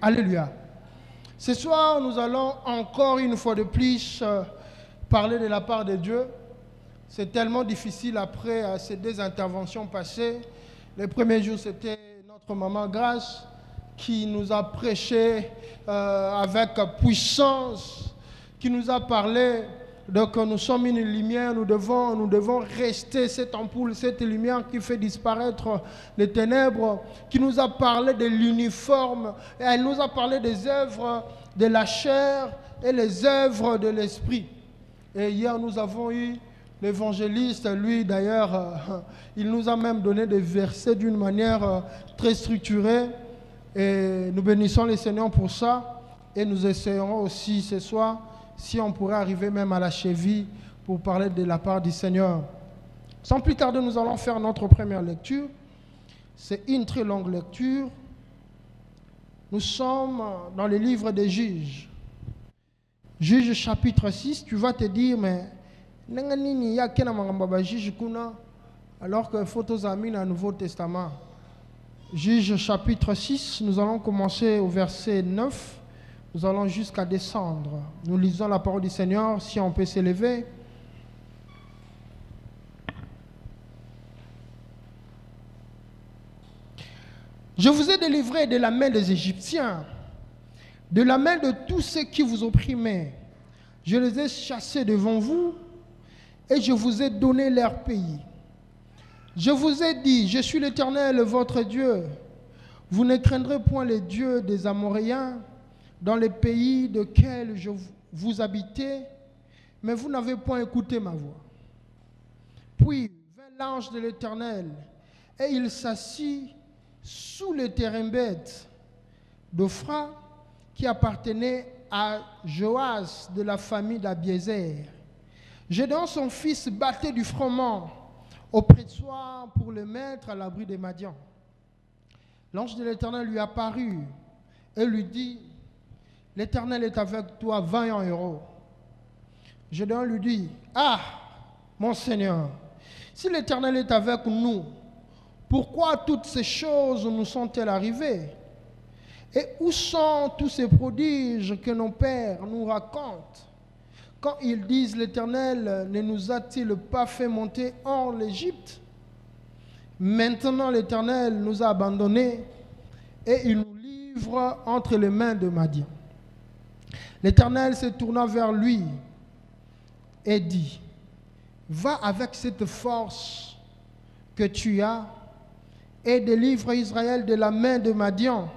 Alléluia. Ce soir, nous allons encore une fois de plus parler de la part de Dieu. C'est tellement difficile après ces deux interventions passées. Le premier jour, c'était notre maman Grâce qui nous a prêché avec puissance, qui nous a parlé. Donc nous sommes une lumière, nous devons rester cette ampoule, cette lumière qui fait disparaître les ténèbres, qui nous a parlé de l'uniforme, et elle nous a parlé des œuvres de la chair et les œuvres de l'esprit. Et hier nous avons eu l'évangéliste, lui d'ailleurs, il nous a même donné des versets d'une manière très structurée, et nous bénissons le Seigneur pour ça, et nous essayerons aussi ce soir si on pourrait arriver même à la cheville pour parler de la part du Seigneur. Sans plus tarder, nous allons faire notre première lecture. C'est une très longue lecture. Nous sommes dans le livre des Juges. Juges chapitre 6, tu vas te dire, mais alors que photos amis dans le Nouveau Testament. Juges chapitre 6, nous allons commencer au verset 9. Nous allons jusqu'à descendre. Nous lisons la parole du Seigneur, si on peut s'élever. Je vous ai délivré de la main des Égyptiens, de la main de tous ceux qui vous opprimaient. Je les ai chassés devant vous et je vous ai donné leur pays. Je vous ai dit, je suis l'Éternel, votre Dieu. Vous ne craindrez point les dieux des Amoréens, dans les pays desquels vous habitez, mais vous n'avez point écouté ma voix. Puis vint l'ange de l'Éternel, et il s'assit sous le terebinth d'Ophra, qui appartenait à Joas de la famille d'Abiézer. Gédéon, son fils, battait du froment au pressoir pour le mettre à l'abri des Madians. L'ange de l'Éternel lui apparut et lui dit, l'Éternel est avec toi, vaillant héros. Gédéon lui dit, ah, mon Seigneur, si l'Éternel est avec nous, pourquoi toutes ces choses nous sont-elles arrivées? Et où sont tous ces prodiges que nos pères nous racontent? Quand ils disent, l'Éternel ne nous a-t-il pas fait monter hors l'Égypte? Maintenant l'Éternel nous a abandonnés et il nous livre entre les mains de Madian. L'Éternel se tourna vers lui et dit, va avec cette force que tu as et délivre Israël de la main de Madian.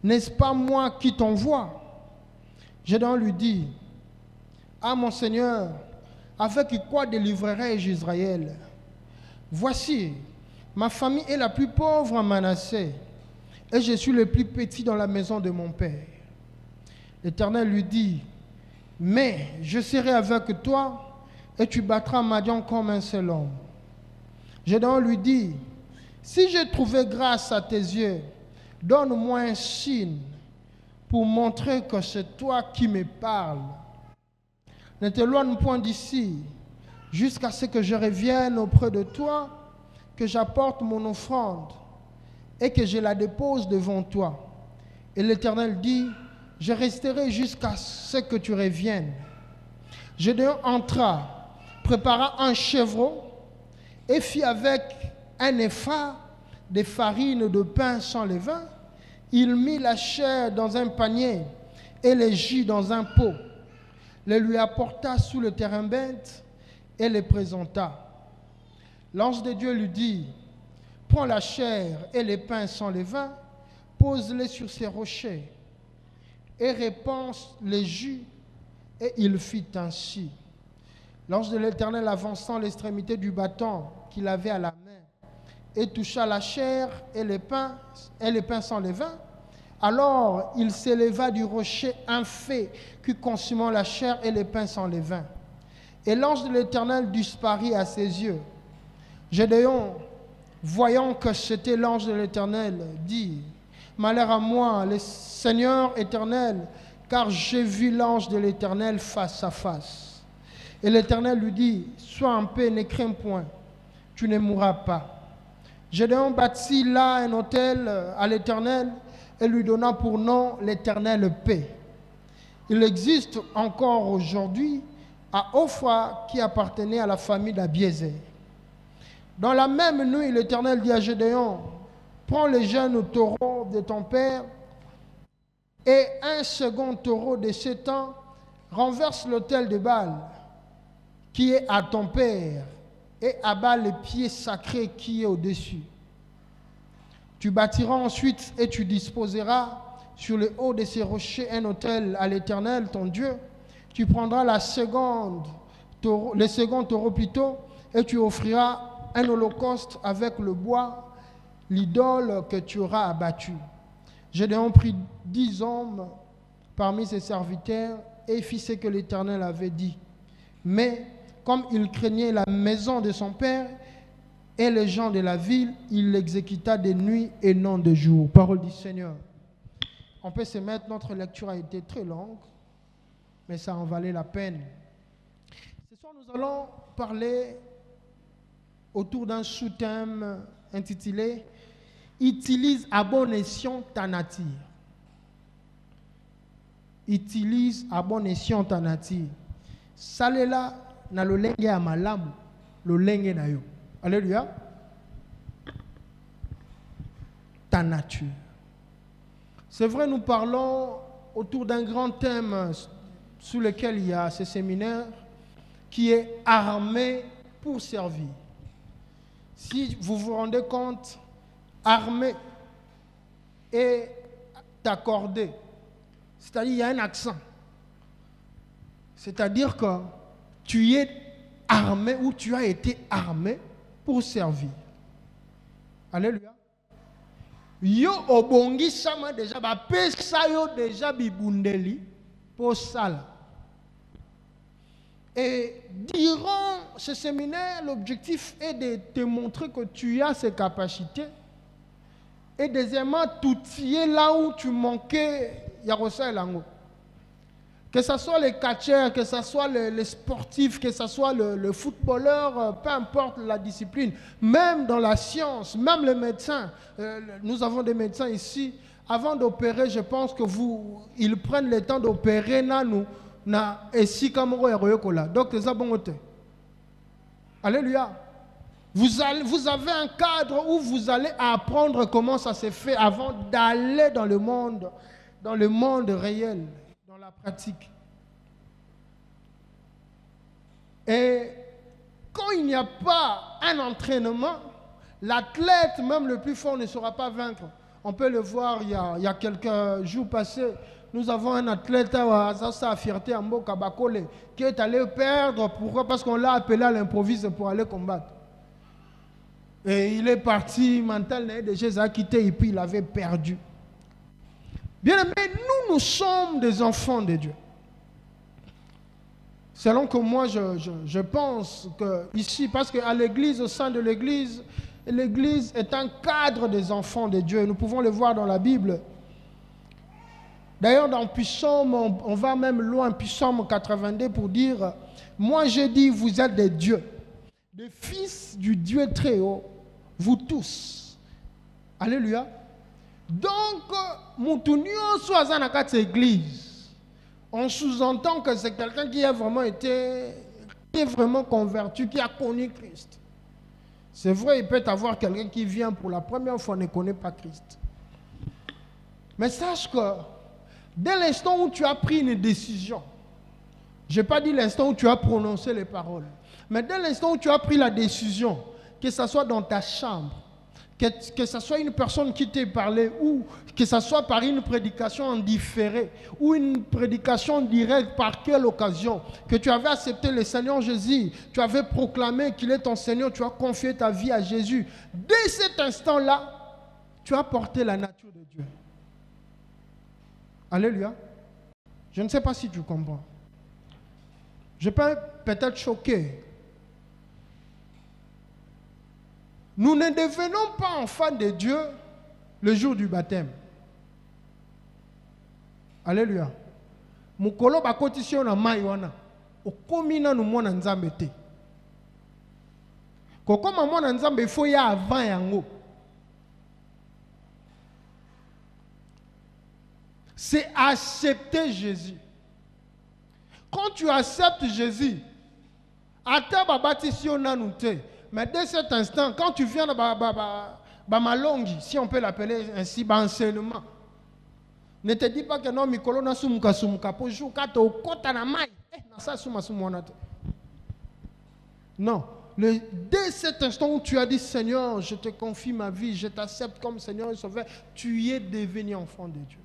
N'est-ce pas moi qui t'envoie? Gédéon lui dit, ah mon Seigneur, avec quoi délivrerai-je Israël? Voici, ma famille est la plus pauvre en Manassé et je suis le plus petit dans la maison de mon père. L'Éternel lui dit, mais je serai avec toi et tu battras Madian comme un seul homme. Gédéon lui dit, si j'ai trouvé grâce à tes yeux, donne-moi un signe pour montrer que c'est toi qui me parles. Ne t'éloigne point d'ici jusqu'à ce que je revienne auprès de toi, que j'apporte mon offrande et que je la dépose devant toi. Et l'Éternel dit, je resterai jusqu'à ce que tu reviennes. Gédéon entra, prépara un chevreau et fit avec un épha de farine de pain sans levain. Il mit la chair dans un panier et le jus dans un pot. Le lui apporta sous le terebinth et le présenta. L'ange de Dieu lui dit, prends la chair et les pains sans levain, pose-les sur ces rochers et répands les jus, et il fit ainsi. L'ange de l'Éternel avançant l'extrémité du bâton qu'il avait à la main et toucha la chair et les pains sans levain. Alors il s'éleva du rocher un feu qui consumant la chair et les pains sans levain. Et l'ange de l'Éternel disparut à ses yeux. Gédéon, voyant que c'était l'ange de l'Éternel, dit, malheur à moi, le Seigneur éternel, car j'ai vu l'ange de l'Éternel face à face. Et l'Éternel lui dit, sois en paix, ne crains point, tu ne mourras pas. Gédéon bâtit là un autel à l'Éternel et lui donna pour nom l'Éternel paix. Il existe encore aujourd'hui à Ophra qui appartenait à la famille d'Abiézer. Dans la même nuit, l'Éternel dit à Gédéon, prends les jeunes taureaux de ton père et un second taureau de 7 ans, renverse l'autel de Baal qui est à ton père et abat les pieds sacrés qui est au-dessus. Tu bâtiras ensuite et tu disposeras sur le haut de ces rochers un autel à l'Éternel, ton Dieu. Tu prendras le second taureau plutôt, et tu offriras un holocauste avec le bois, l'idole que tu auras abattue. Gédéon prit 10 hommes parmi ses serviteurs et fit ce que l'Éternel avait dit. Mais comme il craignait la maison de son père et les gens de la ville, il l'exécuta de nuit et non de jour. Parole du Seigneur. On peut se mettre, notre lecture a été très longue, mais ça en valait la peine. Ce soir, nous allons parler autour d'un sous-thème intitulé « Utilise à bon escient ta nature ». Utilise à bon escient ta nature. Salela na lolenge ya malamu, lolenge na yo. Alléluia. Ta nature. C'est vrai, nous parlons autour d'un grand thème sous lequel il y a ce séminaire qui est armé pour servir. Si vous vous rendez compte, armé et accordé, c'est-à-dire il y a un accent. C'est-à-dire que tu es armé ou tu as été armé pour servir. Alléluia. Yo obongi sama déjà ba pesa yo déjà bibundeli pour ça. Et durant ce séminaire, l'objectif est de te montrer que tu as ces capacités. Et deuxièmement, t'outiller là où tu manquais, Yarosa et Lango. Que ce soit les catcheurs, que ce soit les sportifs, que ce soit le footballeur, peu importe la discipline, même dans la science, même les médecins. Nous avons des médecins ici. Avant d'opérer, je pense que ils prennent le temps d'opérer nous. Donc, c'est bon. Alléluia. Vous avez un cadre où vous allez apprendre comment ça se fait avant d'aller dans le monde réel, dans la pratique. Et quand il n'y a pas un entraînement, l'athlète, même le plus fort, ne saura pas vaincre. On peut le voir, il y a quelques jours passés, nous avons un athlète à sa fierté en Mboka Bakole qui est allé perdre. Pourquoi? Parce qu'on l'a appelé à l'improviste pour aller combattre. Et il est parti, mental n'a déjà quitté et puis il avait perdu. Bien aimé, nous sommes des enfants de Dieu. Selon que moi je pense que ici, parce qu'à l'église, au sein de l'église, l'église est un cadre des enfants de Dieu. Nous pouvons le voir dans la Bible. D'ailleurs, dans Psaume, on va même loin, Psaume 82, pour dire, moi je dis, vous êtes des dieux, des fils du Dieu très haut, vous tous. Alléluia. Donc, Moutounio soit dans cette église, on sous-entend que c'est quelqu'un qui a vraiment été, qui est vraiment converti, qui a connu Christ. C'est vrai, il peut y avoir quelqu'un qui vient pour la première fois, ne connaît pas Christ. Mais sache que, dès l'instant où tu as pris une décision, je n'ai pas dit l'instant où tu as prononcé les paroles, mais dès l'instant où tu as pris la décision, que ce soit dans ta chambre, que ce soit une personne qui t'ait parlé, ou que ce soit par une prédication en différé, ou une prédication directe, par quelle occasion, que tu avais accepté le Seigneur Jésus, tu avais proclamé qu'il est ton Seigneur, tu as confié ta vie à Jésus. Dès cet instant-là, tu as porté la nature de Dieu. Alléluia. Je ne sais pas si tu comprends. Je peux peut-être choquer. Nous ne devenons pas enfants de Dieu le jour du baptême. Alléluia. Mukolo bakotisi na mai wana. Okomina no mwana nzambe te. Kokoma mwana nzambe il faut ya avant yango. c'est accepter Jésus. Quand tu acceptes Jésus, mais dès cet instant, quand tu viens dans ma langue, si on peut l'appeler ainsi, enseignement, ne te dis pas que non, Mikolo na sumuka sumuka pour jouer quand au kota na mai. Non. Dès cet instant où tu as dit Seigneur, je te confie ma vie, je t'accepte comme Seigneur et Sauveur, tu es devenu enfant de Dieu.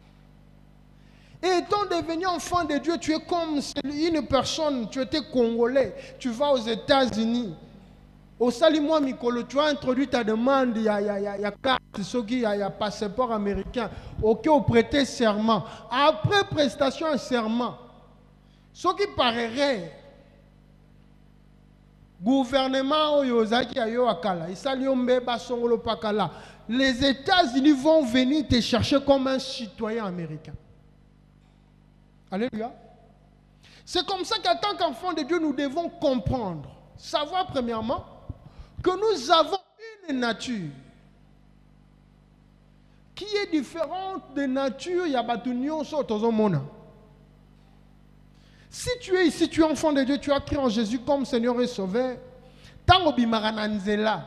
Et étant devenu enfant de Dieu, tu es comme une personne, tu étais congolais, tu vas aux États-Unis. Au Salimoi Mikolo, tu as introduit ta demande, il y a carte, il y a passeport américain, ok, au prêter serment. Après prestation un serment, ce qui paraît, gouvernement, les États-Unis vont venir te chercher comme un citoyen américain. Alléluia. C'est comme ça qu'en tant qu'enfant de Dieu, nous devons comprendre, savoir premièrement, que nous avons une nature qui est différente de nature Yabatunion Sotozomona. Si tu es ici, tu es enfant de Dieu, tu as cru en Jésus comme Seigneur et Sauveur, Tango Bimarananzela,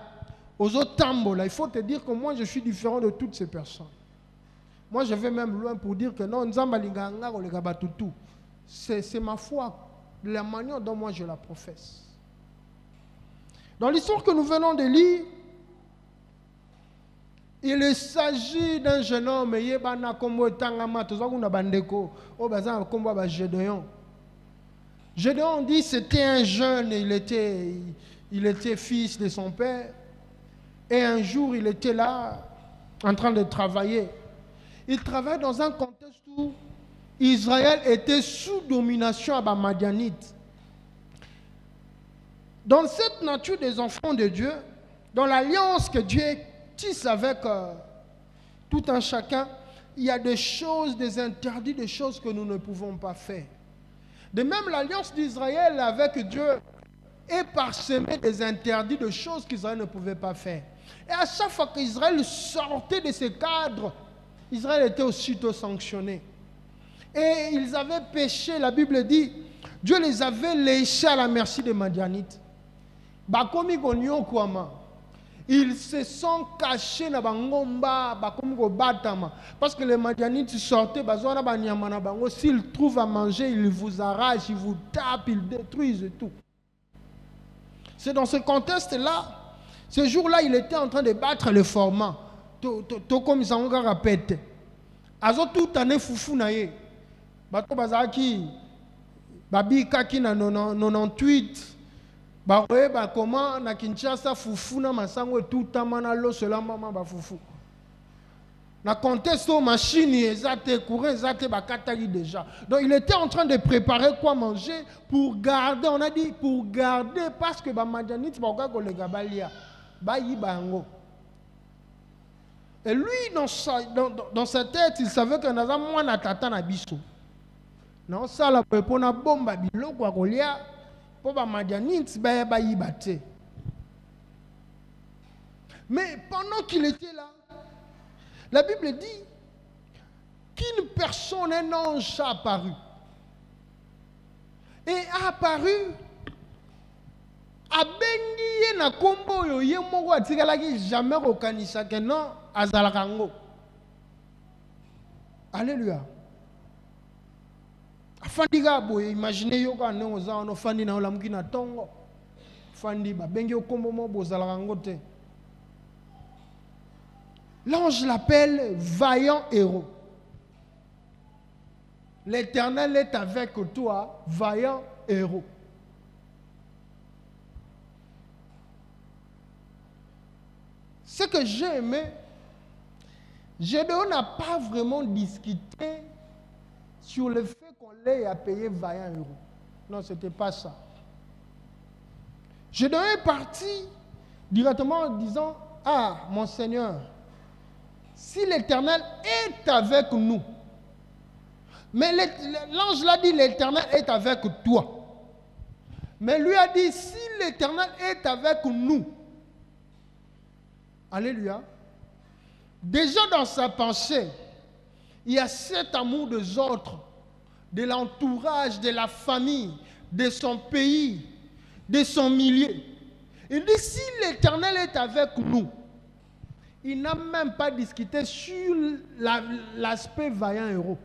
aux autres tambola, il faut te dire que moi je suis différent de toutes ces personnes. Moi je vais même loin pour dire que non, c'est ma foi, la manière dont moi je la professe. Dans l'histoire que nous venons de lire, il s'agit d'un jeune homme, Gédéon dit c'était un jeune, il était fils de son père, et un jour il était là en train de travailler. Il travaille dans un contexte où Israël était sous domination à Madianite. Dans cette nature des enfants de Dieu, dans l'alliance que Dieu tisse avec tout un chacun, il y a des choses, des interdits, des choses que nous ne pouvons pas faire. De même, l'alliance d'Israël avec Dieu est parsemée des interdits, de choses qu'Israël ne pouvait pas faire. Et à chaque fois qu'Israël sortait de ce cadre, Israël était aussitôt sanctionné. Et ils avaient péché, la Bible dit, Dieu les avait laissés à la merci des Madianites. Ils se sont cachés dans Bangomba, parce que les Madianites sortaient, s'ils trouvent à manger, ils vous arrachent, ils vous tapent, ils détruisent tout. C'est dans ce contexte-là, ce jour-là, il était en train de battre le formant. Tout comme ils ont répété. Azo tout année foufou naye. Bato bazaki, babi kaki na 98. Baroye ba comment na Kinshasa foufou na masango tout amana lo cela maman ba foufou. Na contexte aux machines ezate courant ezate bakatali déjà. Donc il était en train de préparer quoi manger pour garder, on a dit pour garder parce que ba Madianite ba ko le gabalia ba yibango. Et lui dans sa tête, il savait que naza mwana tata na biso. Non ça la pour na bomba biloko akolia. Mais pendant qu'il était là, la Bible dit qu'une personne, un ange a apparu. Et a apparu a bengi na kombo yo ye moko atikalaki jamais rekanisa que non azalakango. Alléluia. Fandi gabo imaginez yo ka ndongo za ono fandi na olamuki na tongo fandi ba bengi okombo mo bozala rangote. L'ange l'appelle vaillant héros. L'Éternel est avec toi, vaillant héros. Ce que j'ai aimé, Gédéon n'a pas vraiment discuté sur le fait qu'on l'ait à payer vaillant héros. Non, ce n'était pas ça. Gédéon est parti directement en disant, ah, mon Seigneur, si l'Éternel est avec nous, mais l'ange l'a dit, l'Éternel est avec toi. Mais lui a dit, si l'Éternel est avec nous, alléluia, déjà dans sa pensée, il y a cet amour des autres, de l'entourage, de la famille, de son pays, de son milieu. Il dit, si l'Éternel est avec nous, il n'a même pas discuté sur l'aspect vaillant héros.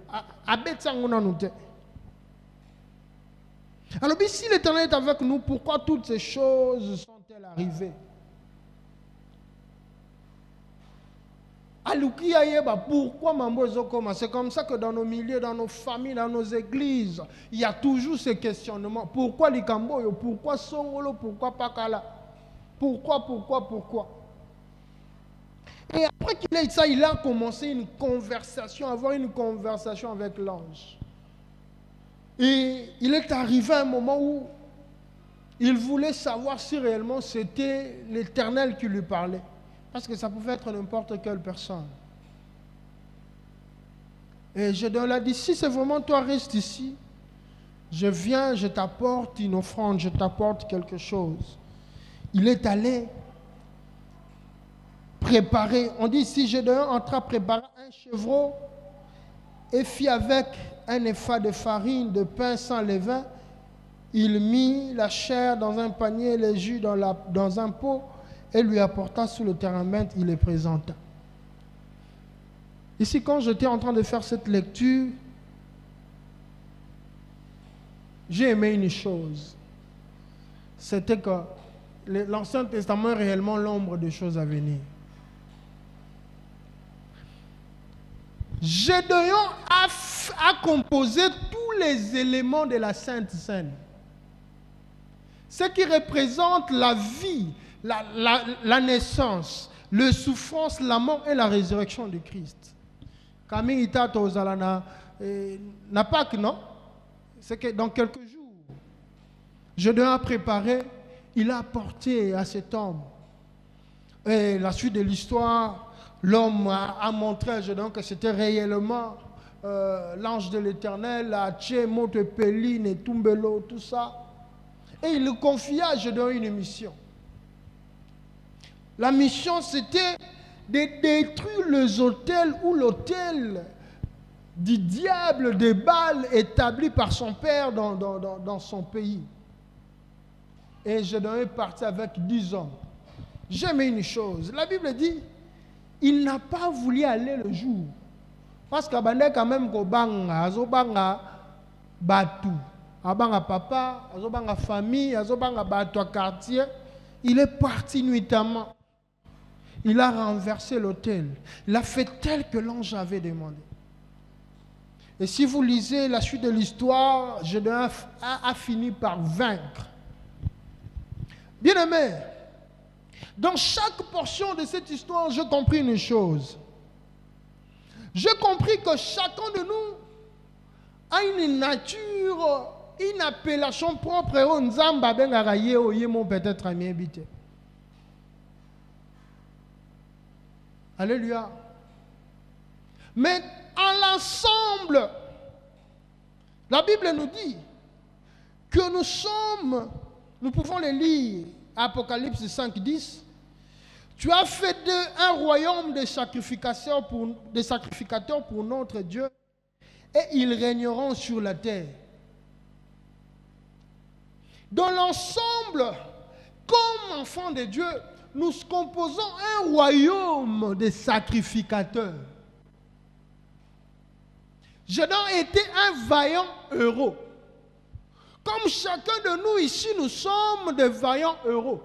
Alors, si l'Éternel est avec nous, pourquoi toutes ces choses sont-elles arrivées? Pourquoi Mambo? C'est comme ça que dans nos milieux, dans nos familles, dans nos églises, il y a toujours ces questionnements. Pourquoi les Camboyo? Pourquoi Songolo? Pourquoi Pakala? Pourquoi? Et après qu'il ait ça, il a commencé avoir une conversation avec l'ange. Et il est arrivé à un moment où il voulait savoir si réellement c'était l'Éternel qui lui parlait. Parce que ça pouvait être n'importe quelle personne. Et Gédéon l'a dit, si c'est vraiment toi, reste ici. Je viens, je t'apporte une offrande, je t'apporte quelque chose. Il est allé préparer. On dit ici, Gédéon entra préparer un chevreau et fit avec un épha de farine, de pain sans levain. Il mit la chair dans un panier, les jus dans un pot et lui apporta sous le térébinthe, il les présenta. Ici, quand j'étais en train de faire cette lecture, j'ai aimé une chose. C'était que l'Ancien Testament est réellement l'ombre des choses à venir. Gédéon a composé tous les éléments de la Sainte Seine. Ce qui représente la vie, la naissance, la souffrance, la mort et la résurrection de Christ. Camille Itato Zalana n'a pas que non. C'est que dans quelques jours, Gédéon a préparé, il a apporté à cet homme. Et la suite de l'histoire, l'homme a montré à Gédéon que c'était réellement l'ange de l'Éternel, la Tché, Mote Péline et Tumbelo, tout ça. Et il le confia à Gédéon une mission. La mission, c'était de détruire les autels ou l'autel du diable de Baal établi par son père dans son pays. Et Gédéon est parti avec 10 hommes. J'aime une chose. La Bible dit, il n'a pas voulu aller le jour. Parce qu'il y a quand même Azobanga Batou. Azobanga papa, Azobanga famille, Azobanga Batou quartier. Il est parti nuitamment. Il a renversé l'autel. Il a fait tel que l'ange avait demandé. Et si vous lisez la suite de l'histoire, Gédéon a fini par vaincre. Bien-aimés, dans chaque portion de cette histoire, j'ai compris une chose. J'ai compris que chacun de nous a une nature, une appellation propre. Peut-être ami habité. Alléluia. Mais en l'ensemble, la Bible nous dit que nous pouvons le lire, Apocalypse 5, 10. Tu as fait d'eux un royaume de sacrificateurs pour notre Dieu, et ils régneront sur la terre. Dans l'ensemble, comme enfants de Dieu, nous composons un royaume de sacrificateurs. Gédéon était un vaillant héros. Comme chacun de nous ici, nous sommes des vaillants héros.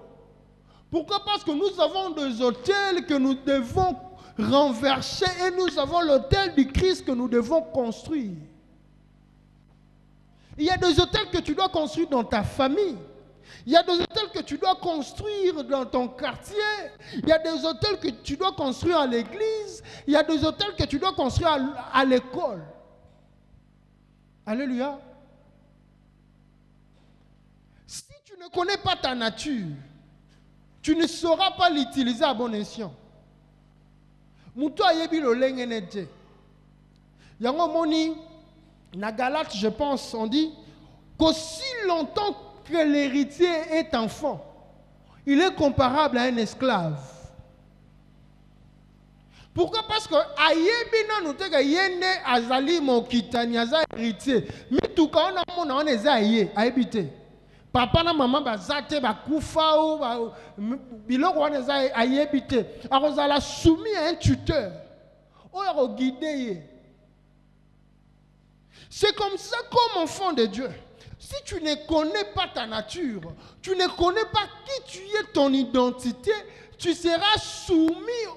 Pourquoi? Parce que nous avons des autels que nous devons renverser et nous avons l'autel du Christ que nous devons construire. Il y a des autels que tu dois construire dans ta famille. Il y a des hôtels que tu dois construire dans ton quartier. Il y a des hôtels que tu dois construire à l'église. Il y a des hôtels que tu dois construire à l'école. Alléluia. Si tu ne connais pas ta nature, tu ne sauras pas l'utiliser à bon escient. Muto ayebi lo lengenete. Yango moni na Galate, je pense, on dit qu'aussi longtemps que l'héritier est enfant, il est comparable à un esclave. Pourquoi? Parce que ayebina nous te yende azali mokitani aza héritier. Mais tout quand on est aye ayebite. Papa na maman bazate ba kufa ou ba biloko on est ayebite. Arozala soumis à un tuteur. On est guidé. C'est comme ça comme enfant de Dieu. Si tu ne connais pas ta nature, tu ne connais pas qui tu es, ton identité, tu seras soumis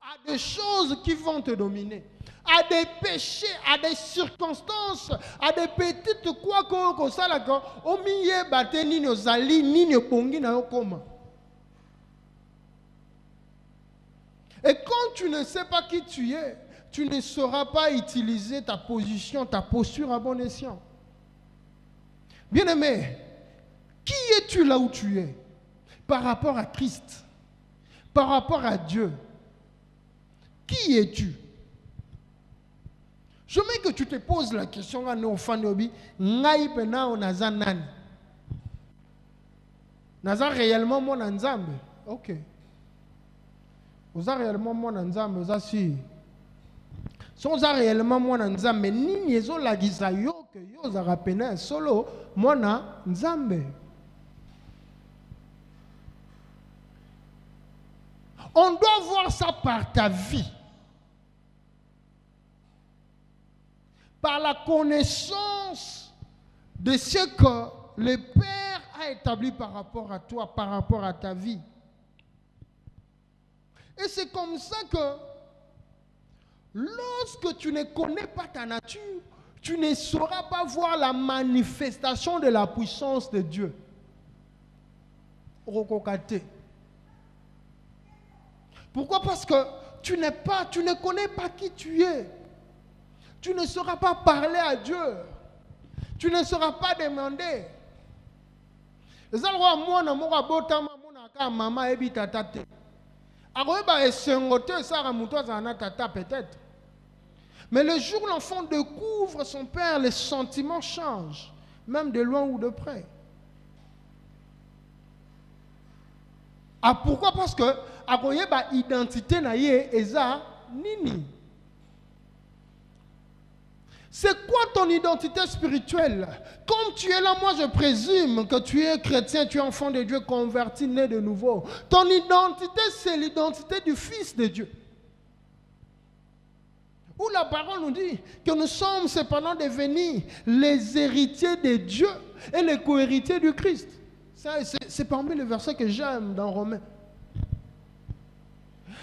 à des choses qui vont te dominer, à des péchés, à des circonstances, à des petites quoi que ça là quand au milieu baté ni nos ali ni nos pongi na yokoma. Et quand tu ne sais pas qui tu es, tu ne sauras pas utiliser ta position, ta posture à bon escient. Bien-aimé, qui es-tu là où tu es par rapport à Christ, par rapport à Dieu? Qui es-tu? Je veux que tu te poses la question à nos fans de ngai pena o naza nani? Naza réellement mon nzambe? Ok. Oza réellement mon nzambe, oza si. Si oza réellement mon nzambe, nini ezo lagisa yo que yo zara pena solo mona nzambe. On doit voir ça par ta vie. Par la connaissance de ce que le Père a établi par rapport à toi, par rapport à ta vie. Et c'est comme ça que lorsque tu ne connais pas ta nature, tu ne sauras pas voir la manifestation de la puissance de Dieu. Rokokate. Pourquoi? Parce que tu ne connais pas qui tu es. Tu ne sauras pas parler à Dieu. Tu ne sauras pas demander. Peut-être. Mais le jour où l'enfant découvre son père, les sentiments changent, même de loin ou de près. Ah, pourquoi? Parce que a identité na ye eza nini. C'est quoi ton identité spirituelle? Comme tu es là, moi je présume que tu es chrétien, tu es enfant de Dieu, converti, né de nouveau. Ton identité, c'est l'identité du Fils de Dieu. Où la parole nous dit que nous sommes cependant devenus les héritiers de Dieu et les co-héritiers du Christ. C'est parmi les versets que j'aime dans Romains.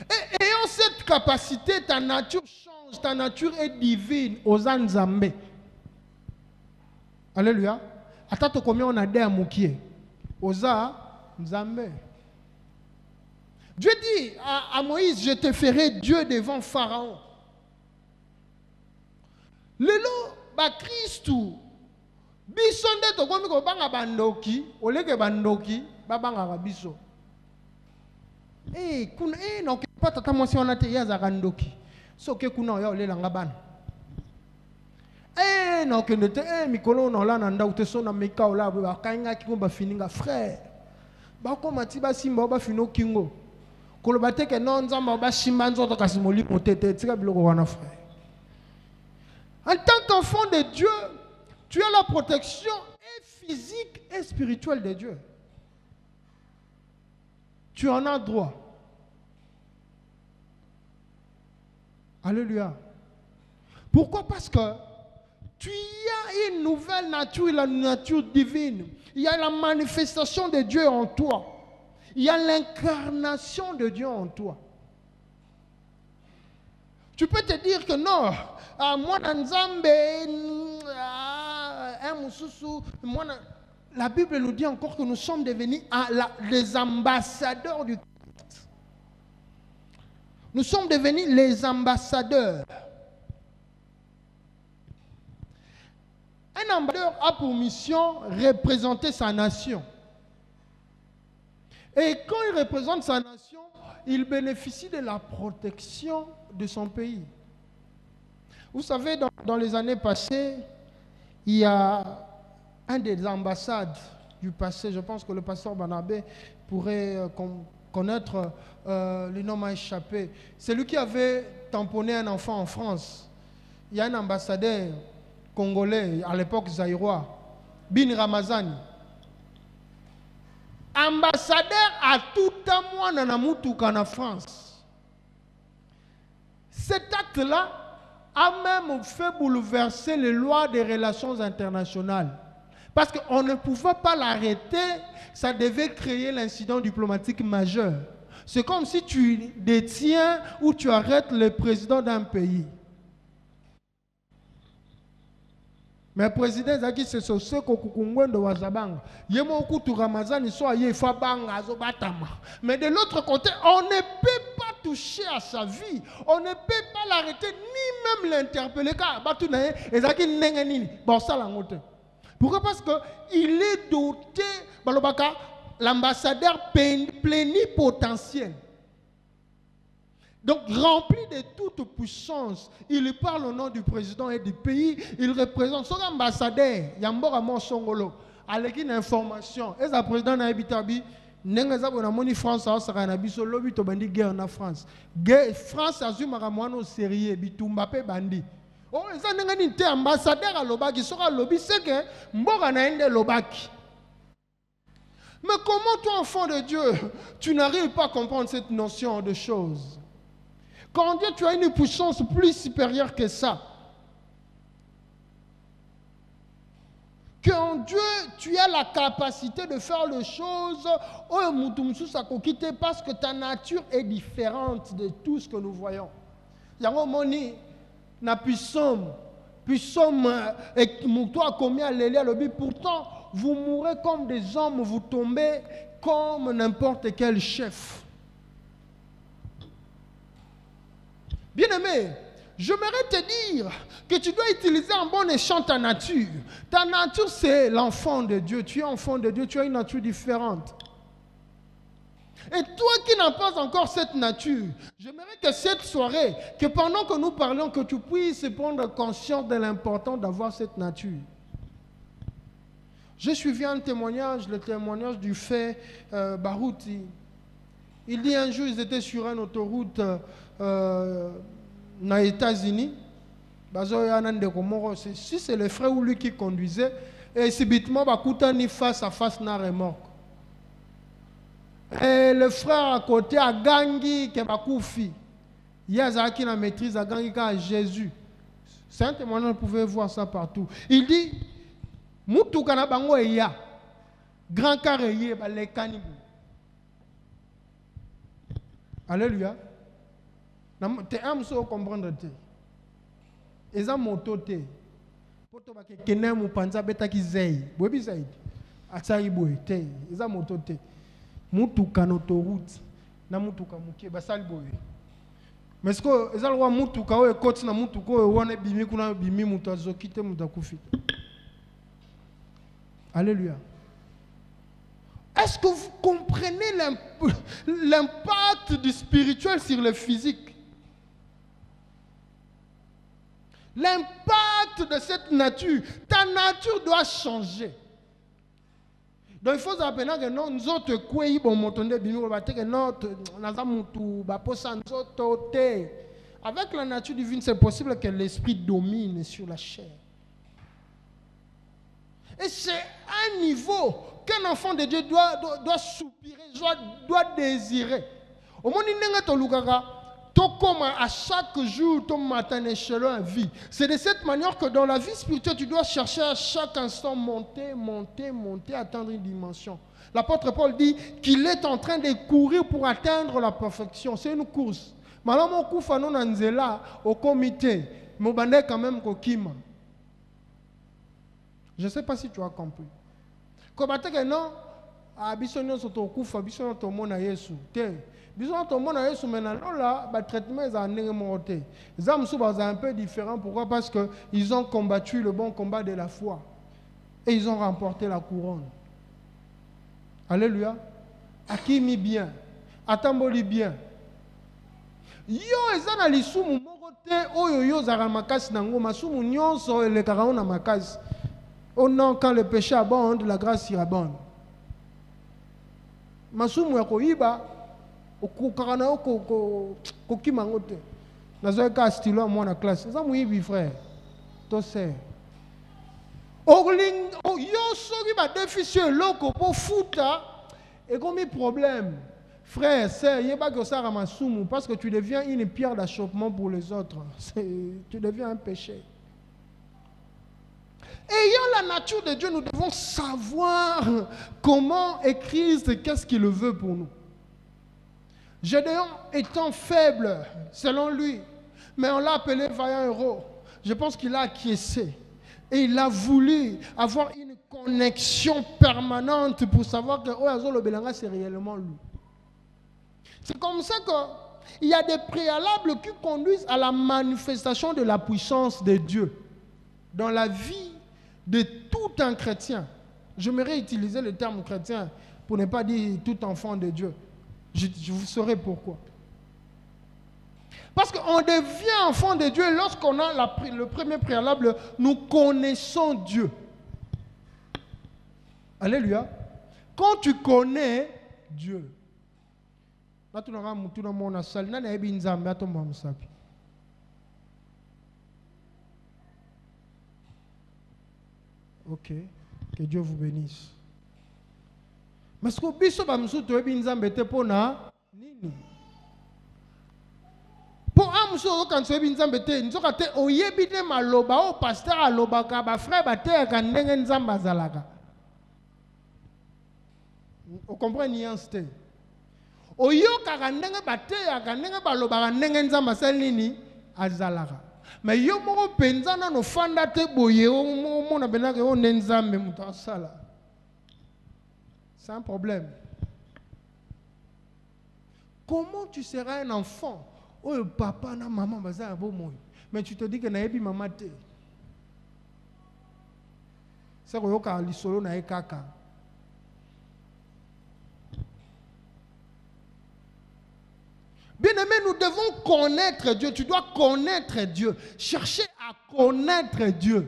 Et ayant cette capacité, ta nature change, ta nature est divine aux Nzambe. Alléluia. Attends, combien on a des amoukiers aux Nzambe. Dieu dit à Moïse, je te ferai Dieu devant Pharaon. Lelo, ba Christou, bisonde to komi ko banga bandoki, oleke bandoki, ba banga biso. Kuna non ke pas tata moi si on a te ya za bandoki. So ke kuna ya olela ngabana. Non ke ndete mikolo na la nda uteso na meka ola ba kanga ki ko ba fininga frère. Ba ko mati ba simba ba fino kingo. Ko lo bateke non nzamba ba shimba nzoto kasimoli motete tika biloko wana frère. En tant qu'enfant de Dieu, tu as la protection et physique et spirituelle de Dieu. Tu en as droit. Alléluia. Pourquoi? Parce que tu as une nouvelle nature, la nature divine. Il y a la manifestation de Dieu en toi. Il y a l'incarnation de Dieu en toi. Tu peux te dire que non, moi, la Bible nous dit encore que nous sommes devenus les ambassadeurs du Christ. Nous sommes devenus les ambassadeurs. Un ambassadeur a pour mission représenter sa nation. Et quand il représente sa nation, il bénéficie de la protection de son pays. Vous savez, dans les années passées, il y a un des ambassades du passé, je pense que le pasteur Banabé pourrait connaître, le nom m'a échappé. C'est lui qui avait tamponné un enfant en France. Il y a un ambassadeur congolais, à l'époque zaïrois, Bin Ramazani. Ambassadeur à tout un mois dans la Moutouka en France. Cet acte-là a même fait bouleverser les lois des relations internationales. Parce qu'on ne pouvait pas l'arrêter, ça devait créer l'incident diplomatique majeur. C'est comme si tu détiens ou tu arrêtes le président d'un pays. Mais le président Zaki c'est ce que de Wazabang. Mais de l'autre côté, on ne peut pas toucher à sa vie. On ne peut pas l'arrêter, ni même l'interpeller. Pourquoi? Parce qu'il est doté, l'ambassadeur plénipotentiel. Donc, rempli de toute puissance, il parle au nom du président et du pays, il représente son ambassadeur, Yambora Monsongolo, avec une information. Et le président Naibitabi, France a France. France a eu un sérieux, Bitumbape Bandi. Oh, ils ont un ambassadeur à Lobaki, sera lobby, c'est que Mbora n'a Lobaki. Mais comment toi, enfant de Dieu, tu n'arrives pas à comprendre cette notion de choses? Quand Dieu, tu as une puissance plus supérieure que ça. Quand Dieu, tu as la capacité de faire les choses, parce que ta nature est différente de tout ce que nous voyons. Il y a un moment, pourtant, vous mourrez comme des hommes, vous tombez comme n'importe quel chef. Bien-aimé, j'aimerais te dire que tu dois utiliser en bon escient ta nature. Ta nature, c'est l'enfant de Dieu. Tu es enfant de Dieu, tu as une nature différente. Et toi qui n'as pas encore cette nature, j'aimerais que cette soirée, que pendant que nous parlons, que tu puisses prendre conscience de l'importance d'avoir cette nature. J'ai suivi un témoignage, le témoignage du fait Barouti. Il dit un jour, ils étaient sur une autoroute aux États-Unis. Si c'est le frère ou lui qui conduisait, et subitement, ni face à face na remorque. Et le frère à côté a gagné que Bakoufi. Il y a qui la maîtrise a gagné à Jésus. C'est un témoignage, vous pouvez voir ça partout. Il dit, Moutoukana bango ya grand carré les canibou. Alléluia. Tu as comprendre. Et ça, mon toté. Pour toi, tu as un panza beta qui zèle. Vous avez dit, Atsaï boy, et ça, mon toté. Moutouka autoroute. Na moutouka mouké, basal boy. Mais ce que, ça, le roi moutouka, ou écoute, na moutouka, ou on est bimi, kuna bimi, moutazo, quitte, moutakufi. Alléluia. Est-ce que vous comprenez l'impact du spirituel sur le physique? L'impact de cette nature. Ta nature doit changer. Donc il faut savoir que non, nous autres, avec la nature divine, c'est possible que l'esprit domine sur la chair. Et c'est un niveau qu'un enfant de Dieu doit soupirer, doit désirer. Au moment où à chaque jour, ton matin échelon à vie. C'est de cette manière que dans la vie spirituelle, tu dois chercher à chaque instant monter, atteindre une dimension. L'apôtre Paul dit qu'il est en train de courir pour atteindre la perfection. C'est une course. Malama kufa non anzela au comité, mais quand même kokima. Je ne sais pas si tu as compris. Comme que non, abisonyo soto kufa, abisonyo to mona Yesu. Bisons tout le monde a eu maintenant là, le traitement est monté. Les hommes sont un peu différents. Pourquoi? Parce qu'ils ont combattu le bon combat de la foi. Et ils ont remporté la couronne. Alléluia. Akimi bien. Atamboli bien. Yo, ils ont allé sous mon côté. Oyo yo zaramakasi nango. Masumu nyonso le karaon na makasi. Oh non, quand le péché abonde, la grâce surabonde. Masumu yakoiba. okokaka na yo kokima yango te. Nazoyeka stylo moi na classe. Eza moyibi frère. To se. Yo soki ba déficit eloko po futa et comme problème. Frère, c'est yeba que ça ramasumu parce que tu deviens une pierre d'achoppement pour les autres. Tu deviens un péché. Ayant la nature de Dieu, nous devons savoir comment est Christ, qu'est-ce qu'il veut pour nous. Gédéon étant faible, selon lui, mais on l'a appelé vaillant héros. Je pense qu'il a acquiescé. Et il a voulu avoir une connexion permanente pour savoir que Oyazo Belanga, c'est réellement lui. C'est comme ça qu'il y a des préalables qui conduisent à la manifestation de la puissance de Dieu dans la vie de tout un chrétien. J'aimerais utiliser le terme chrétien pour ne pas dire tout enfant de Dieu. Je vous saurai pourquoi. Parce qu'on devient enfant de Dieu lorsqu'on a le premier préalable, nous connaissons Dieu. Alléluia. Quand tu connais Dieu, ok, que Dieu vous bénisse. Mais ce que biso ba msuto ebi nzambe te pona nini? Po amso kan so ebi nzambe te nzoka te oyebi te maloba o pasteur alobaka ba frère ba te ka ndenge nzamba zalaka. On comprend nuance te. Oyoka ka ndenge ba te ka ndenge balobaka ndenge nzamba sel nini azalaka. Mais yo moko penza na no fanda te boye o mona benaka o nzambe muto asala. C'est un problème. Comment tu seras un enfant? Oh papa na maman baza bo moi. Mais tu te dis que na yebi maman te. C'est ko yoka lisolo na ekaka. Bien-aimé, nous devons connaître Dieu. Tu dois connaître Dieu. Chercher à connaître Dieu.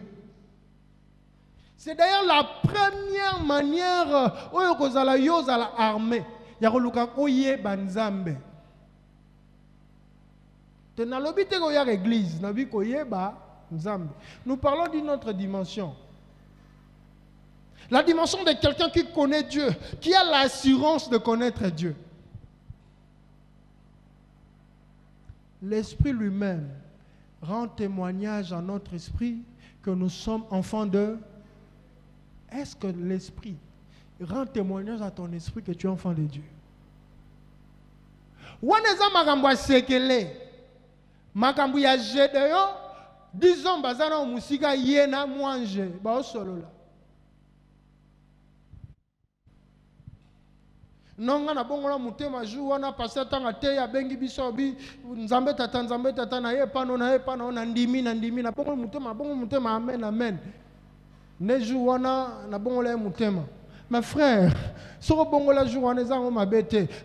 C'est d'ailleurs la première manière où vous allez armée. Il y a oye banzambe. Nous parlons d'une autre dimension. La dimension de quelqu'un qui connaît Dieu, qui a l'assurance de connaître Dieu. L'Esprit lui-même rend témoignage à notre esprit que nous sommes enfants de... Est-ce que l'Esprit rend témoignage à ton esprit que tu es enfant de Dieu? Waneza makambo sekele makambo ya Gédéon disons bazana musika yena mwanje ba osolola nonga na bongola mutema ju wana passer tanga te ya bengi biso bi nzambe tata na ye pano na ndimi na bongola mutema amen amen ne ju wana na bongola mutema. Mes frères,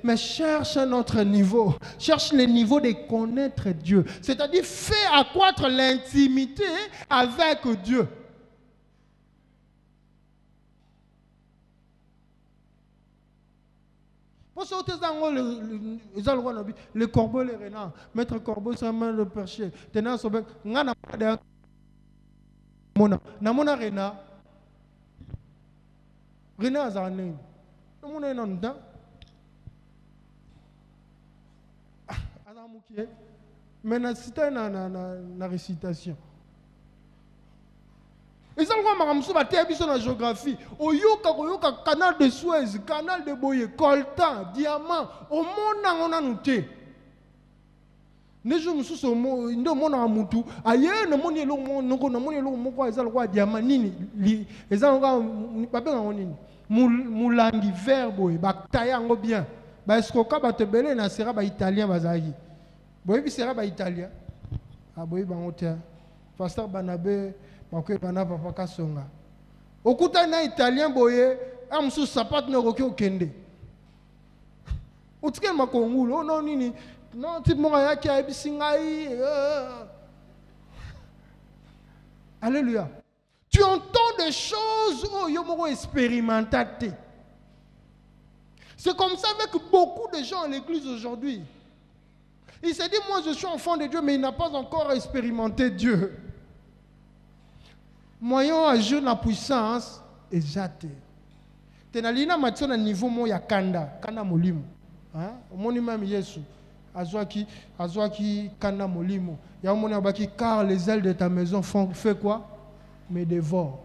mais cherche notre niveau. Cherche le niveau de connaître Dieu. C'est-à-dire, fais accroître l'intimité avec Dieu. Le corbeau, le renard. Maître corbeau, c'est un main de percher. Tenant son bec. Namona renard. Renard azane. Namona enanda. Azamukie. Mais na cité na récitation. Ils ont quoi makamsu ba te biso na géographie. Oyoka canal de Suez, canal de Boye, coltan, diamant. Au monde on a noté. Nejo mususu ndo mona mutu aye na moni lo noko na moni lo moko ezalo kwa diamant nini ezalo kwa babenga nini mulangi verbo ba taya ngo bien ba eskoka ba tebele na sera ba italien bazali boye bi sera ba italien aboye bango te pasteur Banabe bakwe bana papa kasonga okuta na italien boye amsu sapat no roki okende utike makongulu no nini. Non, tu Alléluia. Tu entends des choses, oh, yo moko expérimenté. C'est comme ça avec beaucoup de gens à l'église aujourd'hui. Il s'est dit, moi je suis enfant de Dieu, mais il n'a pas encore expérimenté Dieu. Moyen agir la puissance est jeté. Tenalina matona niveau mo ya kanda molimo. Hein? Omoni même Yesu azwaki kanda molimo. Ya omoni abaki car les ailes de ta maison font fait quoi? Me dévore.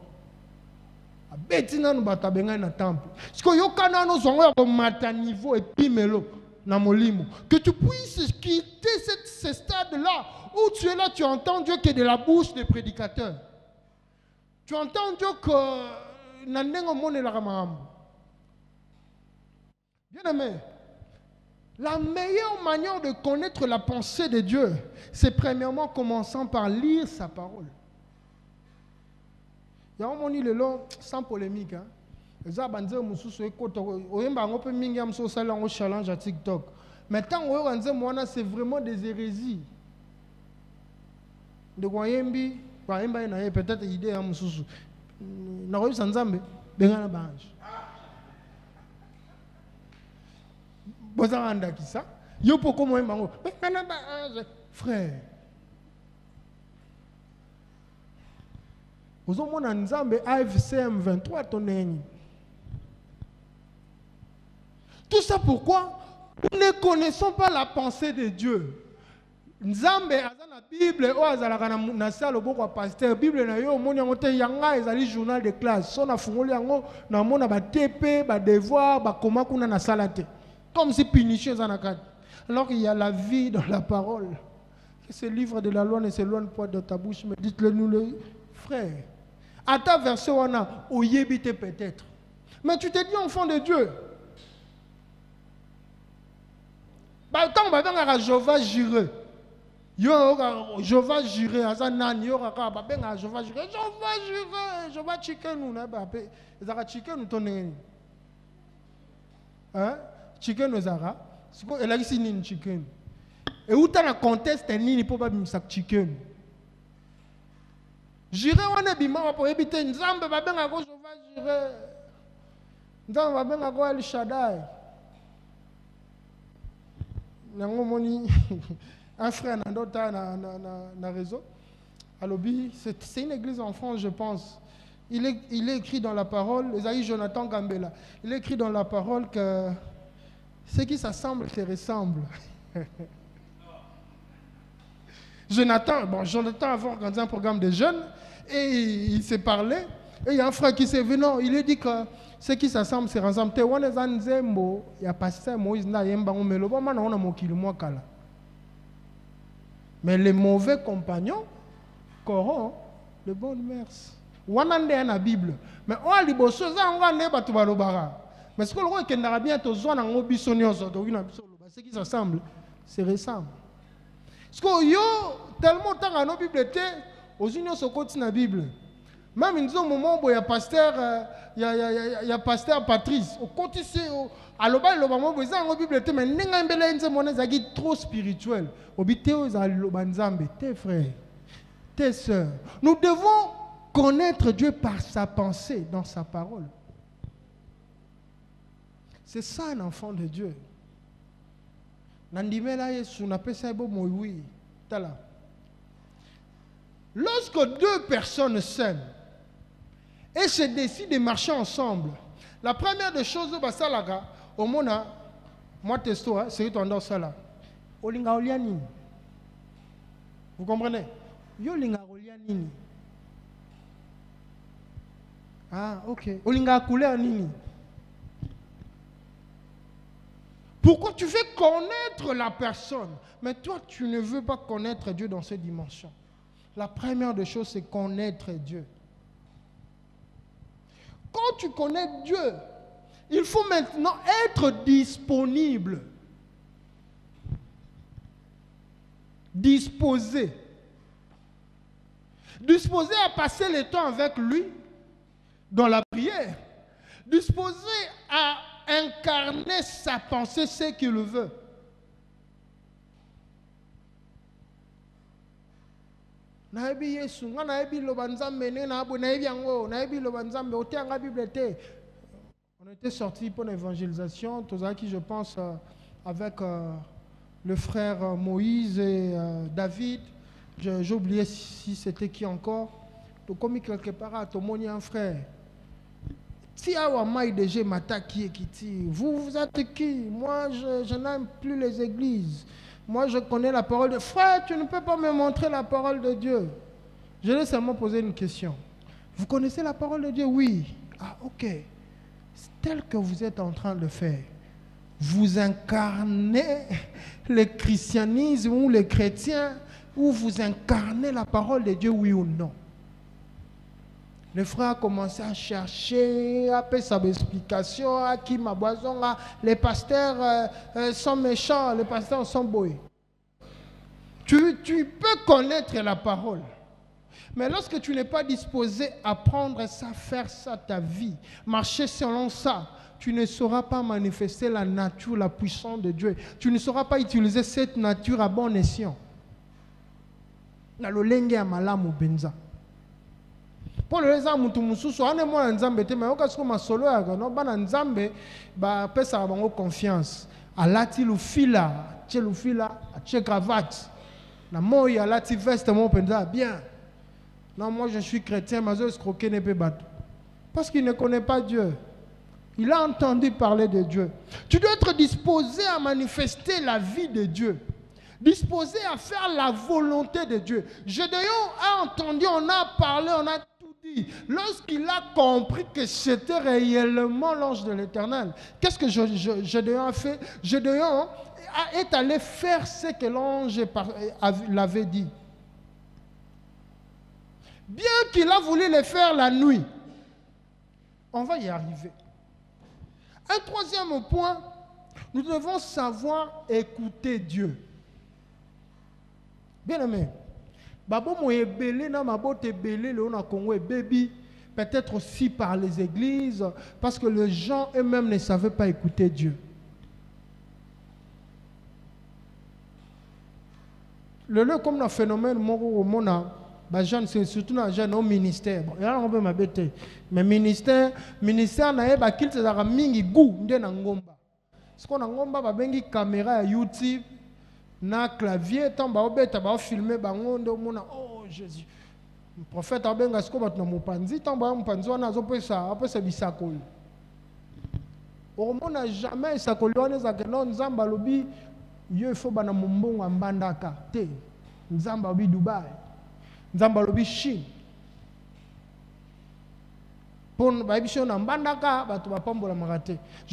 Betina no batabenga na temple. Parce que yo kana no zongo ya mata niveau epimelo na molimo. Que tu puisses quitter ce stade-là où tu es là, tu entends Dieu que de la bouche des prédicateurs. Tu entends Dieu que nandengo mone la ramam. Bien aimé, la meilleure manière de connaître la pensée de Dieu, c'est premièrement commençant par lire sa parole. Il y a un moment sans polémique. Les abanze mususu ekoto oyemba ngope mingi am so sala ngo challenge à TikTok. Maintenant oyanze mwana c'est vraiment des hérésies. De koyembi, koyemba na peut-être idée am mususu. Na ko sanzambe bengana bange. Bozanga ndakisa. Yo poko moyemba ngo bengana bange frère. Vous avez un Nzambe AFCM 23 tonnes. Tout ça pourquoi? Nous ne connaissons pas la pensée de Dieu. Nzambe aza na Bible o azalaka na sala boko pasteur Bible na yo moni yango te yanga ezali journal de classe. So na fungoli yango na mona ba TP, ba devoir, ba koma kuna na sala te. Comme si punition za na kati. Alors qu'il y a la vie dans la parole. Que ce livre de la loi ne s'éloigne pas de ta bouche, mais dites-le nous les frères. À ta version, on a oyébité peut-être. Mais tu te dis enfant de Dieu. Quand on va Jéhovah juré. Jéhovah juré. Azanani Jéhovah juré. Jéhovah juré. Jéhovah chicken nous na ba pe. Ezara chicken nous tonne. Hein? Chicken nous zara. Siko elagisi nini chicken. Et où t'as la conteste nini pour pas bimsa chicken. J'irai wana bima pour éviter Nzambe babenga ko Jéhovah juré. Nzambe babenga ko El Shaddai. Nango moni un frère na réseau. Alobi, c'est une église en France, je pense. Il est écrit dans la parole, Esaïe Jonathan Gambela. Il est écrit dans la parole que ce qui s'assemble se ressemble. Jonathan avant organisé un programme de jeunes et il s'est parlé. Et il y a un frère qui s'est venu, non, il a dit que ceux qui s'assemblent se rassemblent. Il y a pasteur Moïse na yemba ngomelo ba mana ona mokili mwa kala. Mais les mauvais compagnons corrompent les bonnes mœurs. Wanande na Bible. Mais on a liboso za nga ne batu balobara. Mais ce que le roi kendara bien to zo na ngobi sonioso to na biso loba ceux qui s'assemblent se ressemblent. Parce que yo tellement tant à nos Bibles te aux unions se côté na Bible. Même une zone moment où il y a pasteur Patrice au côté ici à l'obal le moment où ils ont Bible te mais n'enga mbele nze mona zaki trop spirituel. Obiteo za lobanzambe tes frères, tes sœurs. Nous devons connaître Dieu par sa pensée dans sa parole. C'est ça un enfant de Dieu. Nandimela Yesu na pesa bo moyi tala. Lorsque deux personnes s'aiment et se décident de marcher ensemble, la première des choses, au mona, moi testo, c'est ton dos sala. Olinga oliani. Vous comprenez? Yo linga oliani. Ah, ok. Olinga couleur nini. Pourquoi tu veux connaître la personne, mais toi tu ne veux pas connaître Dieu dans ces dimensions? La première des choses, c'est connaître Dieu. Quand tu connais Dieu, il faut maintenant être disponible. Disposé. Disposé à passer le temps avec lui dans la prière. Disposé à incarner sa pensée, ce qu'il veut. Naibi Yesu, naibi lobanzambe ne na abu naibi yango, naibi lobanzambe otianga Bible te. On était sortis pour l'évangélisation, tous qui je pense avec le frère Moïse et David. J'ai oublié si c'était qui encore. Donc comme quelque part à ton un frère. Si vous êtes qui? Moi je n'aime plus les églises. Moi je connais la parole de frère, tu ne peux pas me montrer la parole de Dieu. Je vais seulement poser une question. Vous connaissez la parole de Dieu? Oui. Ah ok. Tel que vous êtes en train de faire, vous incarnez le christianisme ou les chrétiens, ou vous incarnez la parole de Dieu, oui ou non? Le frère a commencé à chercher, à faire sa explication, à qui ma boison, les pasteurs sont méchants, les pasteurs sont beaux. Tu peux connaître la parole. Mais lorsque tu n'es pas disposé à prendre ça, faire ça ta vie, marcher selon ça, tu ne sauras pas manifester la nature, la puissance de Dieu. Tu ne sauras pas utiliser cette nature à bon escient. Na lolenge ya malamu benza. Pour le raison mutu mususu ane mo nzambe te mais okasko masolo ya no bana nzambe ba pesa bango confiance. Alati lufila, che lufila, che cravate. Na moyi alati veste mo penza bien. Non, moi je suis chrétien, mais je escroquer ne peut pas. Parce qu'il ne connaît pas Dieu. Il a entendu parler de Dieu. Tu dois être disposé à manifester la vie de Dieu. Disposé à faire la volonté de Dieu. Gédéon a entendu, on a parlé, on a tout dit. Lorsqu'il a compris que c'était réellement l'ange de l'Éternel, qu'est-ce que Gédéon a fait? Gédéon est allé faire ce que l'ange l'avait dit. Bien qu'il a voulu le faire la nuit, on va y arriver. Un troisième point, nous devons savoir écouter Dieu. Bien aimé, peut-être aussi par les églises, parce que les gens eux-mêmes ne savaient pas écouter Dieu. Le lieu comme un phénomène, c'est surtout dans le ministère. Il y a un peu mais ministère na qu'il te dara mingi goût ndena ngomba. Ce qu'on a ngomba ba bengi caméra YouTube na clavier tant ba obeta ba filmer bango ndo mona oh Jésus. Le prophète abenga ce ko batna mopanzi tant ba mopanzi wana azopesa apesa bisakoli. On n'a jamais sakoli wana za que non nzamba lobi yo faut bana mombongo mbandaka te. Nzamba lobi Dubai. Nzamba lobi Chine. Je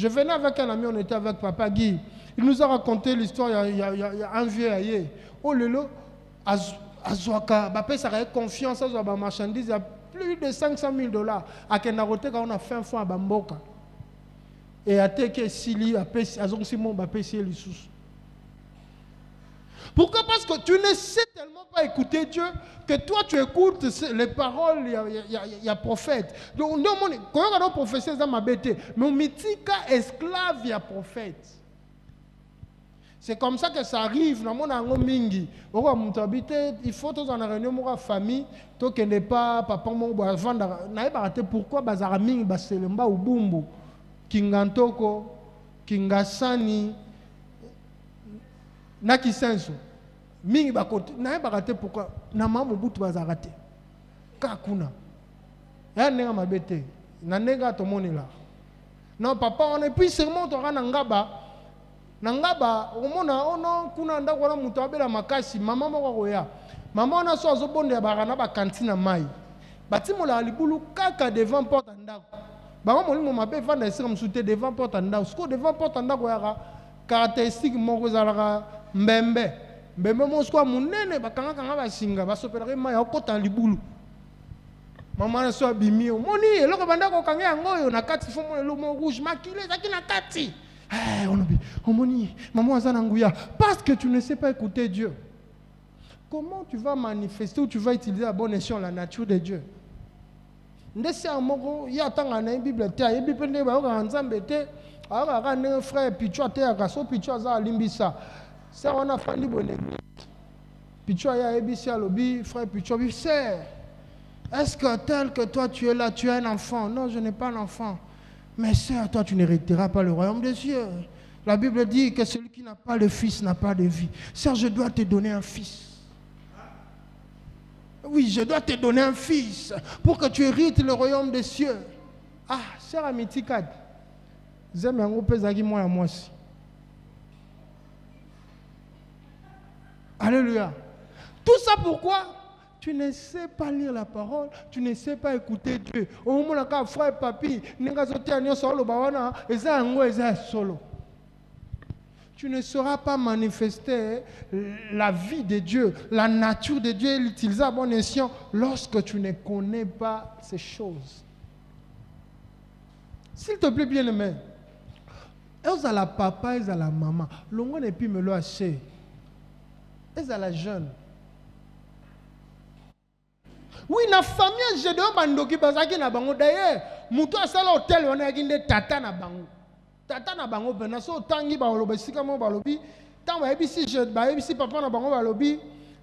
venais avec un ami, on était avec Papa Guy. Il nous a raconté l'histoire, il y a un vieux aïe. Oh lelo, Azouaka, Bapé ça a confiance à ma marchandise, il y a plus de 500 000 $. À Kenarote, quand on a fait un fois à Bamboka. Et à Teke Sili, à Azon Simon, Bapé Sili sous. Pourquoi? Parce que tu ne sais tellement pas écouter Dieu que toi tu écoutes les paroles, il y a prophète. Donc, quand on a un prophète, c'est ma bête. Mais on mythique esclave, il y a prophète. C'est comme ça que ça arrive dans mon mingi. Il faut que dans réunion famille, toi qui n'est pas papa mon pourquoi bazara mingi baselemba ubumbu kingantoko kingasani naki senso mingi bakote na barate pourquoi na mamu butu bazarate kakuna ya nenga mabete na nenga to monela non papa on est puis sûrement to rana ngaba omona ono kuna ndako na mutu abela makasi mama moko koya mama na so azobonde ya barana ba kantina mai batimola libulu kaka devant porte ndako ba molimo mabe vanda esika msute devant porte ndako sko devant porte ndako ya caractéristique moko zalaka mbembe mosko munene bakanga basinga basopelaka mai okota libulu mama na so abimi omoni eloko banda ko kanga yango oyo na kati fo mo lomo rouge makile zaki na kati omoni maman azana nguya parce que tu ne sais pas écouter Dieu. Comment tu vas manifester ou tu vas utiliser à bon escient la nature de Dieu? Ndesi amoko ya tanga na Bible te ya Bible ne ba ka nzambe te aka ne frère Pichwa te aka so Pichwa za limbisa. Ça on a fallu bonne. Pichwa ya ebisi alobi frère Pichwa bi c'est est-ce que tel que toi tu es là tu es un enfant? Non, je n'ai pas l'enfant. Mais sœur, toi, tu n'hériteras pas le royaume des cieux. La Bible dit que celui qui n'a pas le fils n'a pas de vie. Sœur, je dois te donner un fils. Oui, je dois te donner un fils pour que tu hérites le royaume des cieux. Ah, sœur Amitikad, j'aime un groupe Zagi moi à moi aussi. Alléluia. Tout ça pourquoi? Tu ne sais pas lire la parole, tu ne sais pas écouter Dieu. Au moment où tu frère papi, tu ne sauras pas manifester la vie de Dieu, la nature de Dieu et l'utiliser à bon escient lorsque tu ne connais pas ces choses. S'il te plaît, bien-aimé, ils ont la papa, ils ont la maman. L'ongo n'est plus me le hacher. Ils ont la jeune. Oui, la famille, je dois bandoki bazaki na bango. D'ailleurs, muto asala hotel on a ginde tata na bango. Tata na bango bena so tangi ba lobi sika mo ba lobi. Tant ba ebisi je ba ebisi papa na bango ba lobi.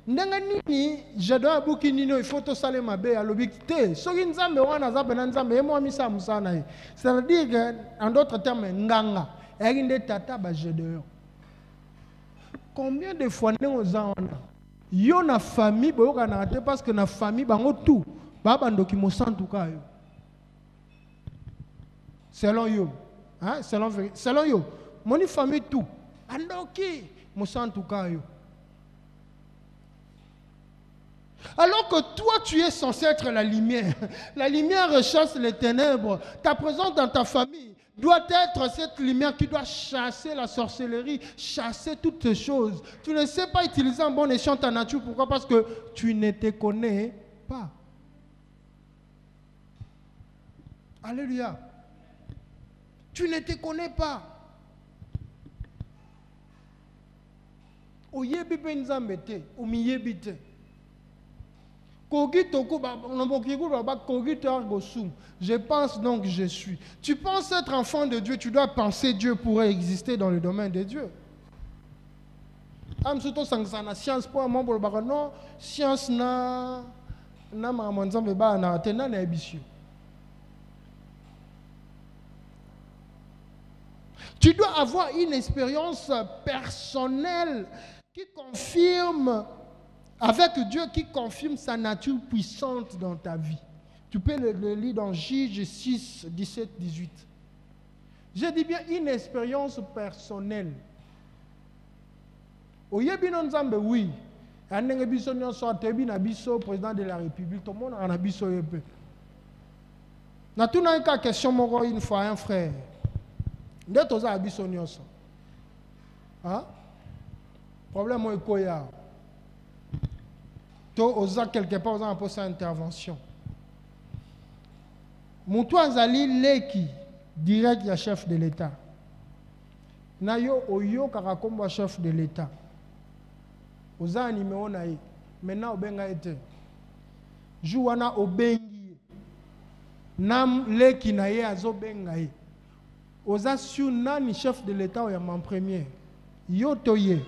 Ndenge nini je dois buki nino il faut to sale mabe ya lobi te. Soki nzambe wana za bena nzambe e mo misa musana e. C'est-à-dire que en d'autres termes nganga e ginde tata ba je dois. Combien de fois nous en yo na famille boyoka na te parce que na famille bango tout ba bandoki mo santuka yo selon yo hein selon yo moni famille tout bandoki mo santuka yo alors que toi tu es censé être la lumière rechasse les ténèbres. Ta présence dans ta famille doit être cette lumière qui doit chasser la sorcellerie, chasser toutes ces choses. Tu ne sais pas utiliser en bon escient ta nature. Pourquoi? Parce que tu ne te connais pas. Alléluia. Tu ne te connais pas. Oyebi pe nzambe te, omiyebi te. Je pense donc que je suis. Tu penses être enfant de Dieu, tu dois penser Dieu pourrait exister dans le domaine de Dieu. Science pour non, science na tu dois avoir une expérience personnelle qui confirme avec Dieu, qui confirme sa nature puissante dans ta vie. Tu peux le lire dans Juge 6, 17, 18. Je dis bien une expérience personnelle. Oyebi non nzambe oui. Andenge biso nyonso atebi na biso président de la République, tout le monde en a biso yebe. Na tuna une question moko une fois un frère. Nde toza biso nyonso. Hein? Problème mo ekoya. Osa quelque part osa pour sa intervention. Moutou azali leki direct ya chef de l'État. Na yo oyo karakombo chef de l'État. Oza numéro na ye. Maintenant obenga ete. Jouana obengi. Nam leki na ye azo benga ye. Oza sur nani chef de l'État ou ya en premier. Yo toye.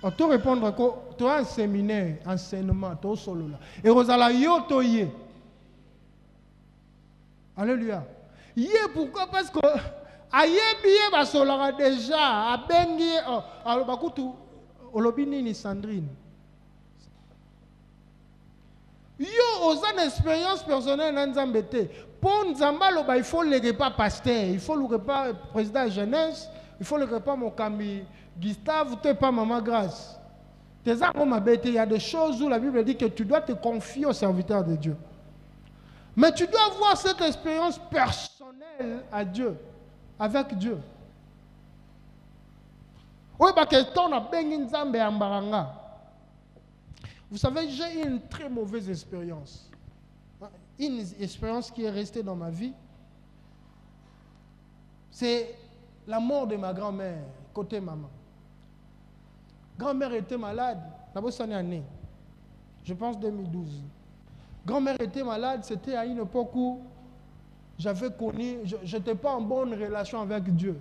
On te répondre que tu as un séminaire, enseignement, tu as solo là. Et Rosala yotoye. Alléluia. Yé pourquoi? Parce que aye biye basolara déjà a bengi bakutu olobini ni Sandrine. Yo osa une expérience personnelle dans Nzambete. Pour Nzamba loba il faut le repas pasteur, il faut le repas président de jeunesse, il faut le repas Mokambi. Gustave, tu n'es pas maman grâce. Il y a des choses où la Bible dit que tu dois te confier au serviteur de Dieu. Mais tu dois avoir cette expérience personnelle à Dieu, avec Dieu. Vous savez, j'ai eu une très mauvaise expérience. Une expérience qui est restée dans ma vie. C'est la mort de ma grand-mère, côté maman. Grand-mère était malade, je pense 2012. Grand-mère était malade, c'était à une époque où j'avais connu, je n'étais pas en bonne relation avec Dieu.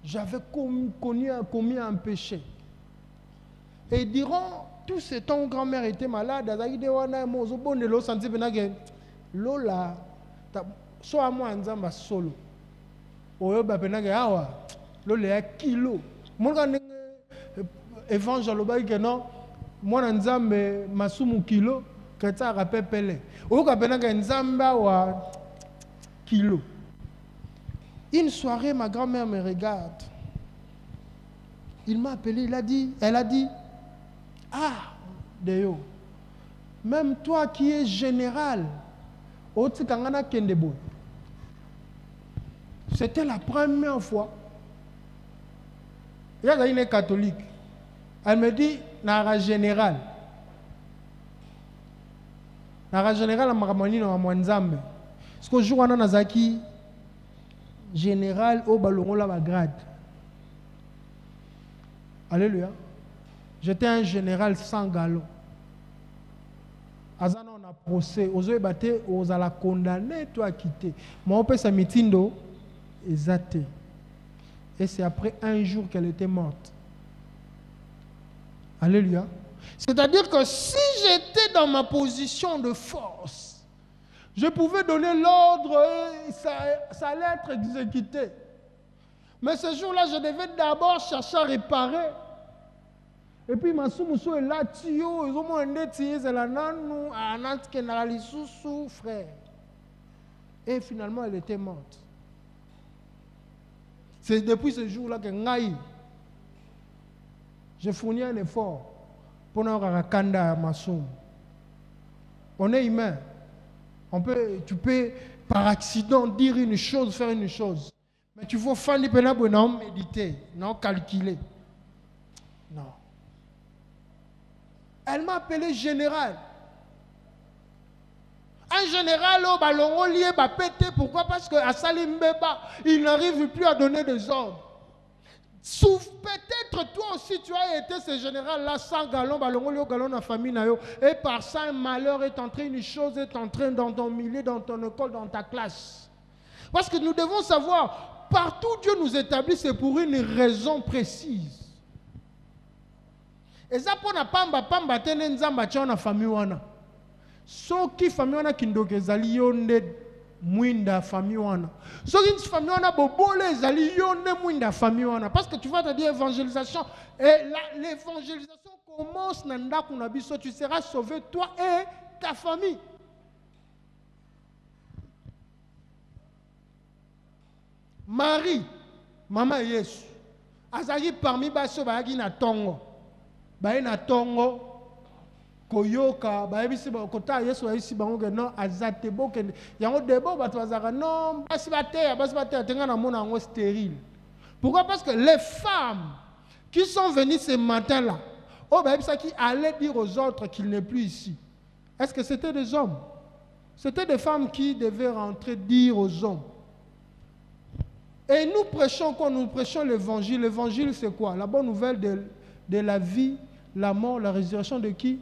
J'avais commis un péché. Et durant tout ce temps où grand-mère était malade, Lola, so à moi nzamba solo. Oyo ba penanga awa, lola ya kilo. Mon évangile ba que non, moi nzambe masumu kilo, que ça rappelle pele. Oyo ka penanga nzamba wa kilo. Une soirée, ma grand-mère me regarde. Il m'a appelé, elle a dit, ah, Déo, même toi qui es général, c'était la première fois. Il y a une catholique. Elle me dit, Nara général. Nara général, Maramani, na Mwanzambe. Parce que je joue à Nazaki, général au ballon, la grade. Alléluia. J'étais un général sans galon. Azana on a procès. Aux yeux battés, aux a la condamné, toi à quitter. Mon père sa mitindo exacté. Et c'est après un jour qu'elle était morte. Alléluia. C'est-à-dire que si j'étais dans ma position de force, je pouvais donner l'ordre et ça allait être exécuté. Mais ce jour-là, je devais d'abord chercher à réparer. Et puis, ma soumoussou est là, tio, ils ont demandé, c'est la nanou, à Nantes, qui n'a pas sous frère. Et finalement, elle était morte. C'est depuis ce jour-là que j'ai fourni un effort pour nous rakanda Massoum. On est humain. Tu peux, par accident, dire une chose, faire une chose. Mais tu faut faire des pénales pour non méditer, non calculer. Non. Elle m'a appelé général. Un général au ballon lié va péter. Pourquoi? Parce qu'à Salim Beba, il n'arrive plus à donner des ordres. Peut-être toi aussi tu as été ce général-là sans galon, ballon lié au galon de la famille. Et par ça, un malheur est entré, une chose est entrée dans ton milieu, dans ton école, dans ta classe. Parce que nous devons savoir, partout Dieu nous établit, c'est pour une raison précise. Et ça pour na pamba tene nzamba cha na famille wana. So ki famille wana kindoke ezali yonde mwinda famille wana. So ki famille wana bobole ezali yonde mwinda famille wana. Parce que tu vas te dire évangélisation. Et l'évangélisation commence na ndako na biso. Tu seras sauvé toi et ta famille. Marie, maman Yesu, azali parmi baso bayaki na tongo. Baye na tongo koyoka baye bisi ba kota Yesu ayisi bango ke non azate boke yango debo bato bazaka non basi bate tenga na mona ngo stérile. Pourquoi? Parce que les femmes qui sont venues ce matin là, oh baye bisa qui allaient dire aux autres qu'il n'est plus ici. Est-ce que c'était des hommes? C'était des femmes qui devaient rentrer dire aux hommes. Et nous prêchons, quand nous prêchons l'évangile, l'évangile c'est quoi? La bonne nouvelle de la vie, la mort, la résurrection de qui?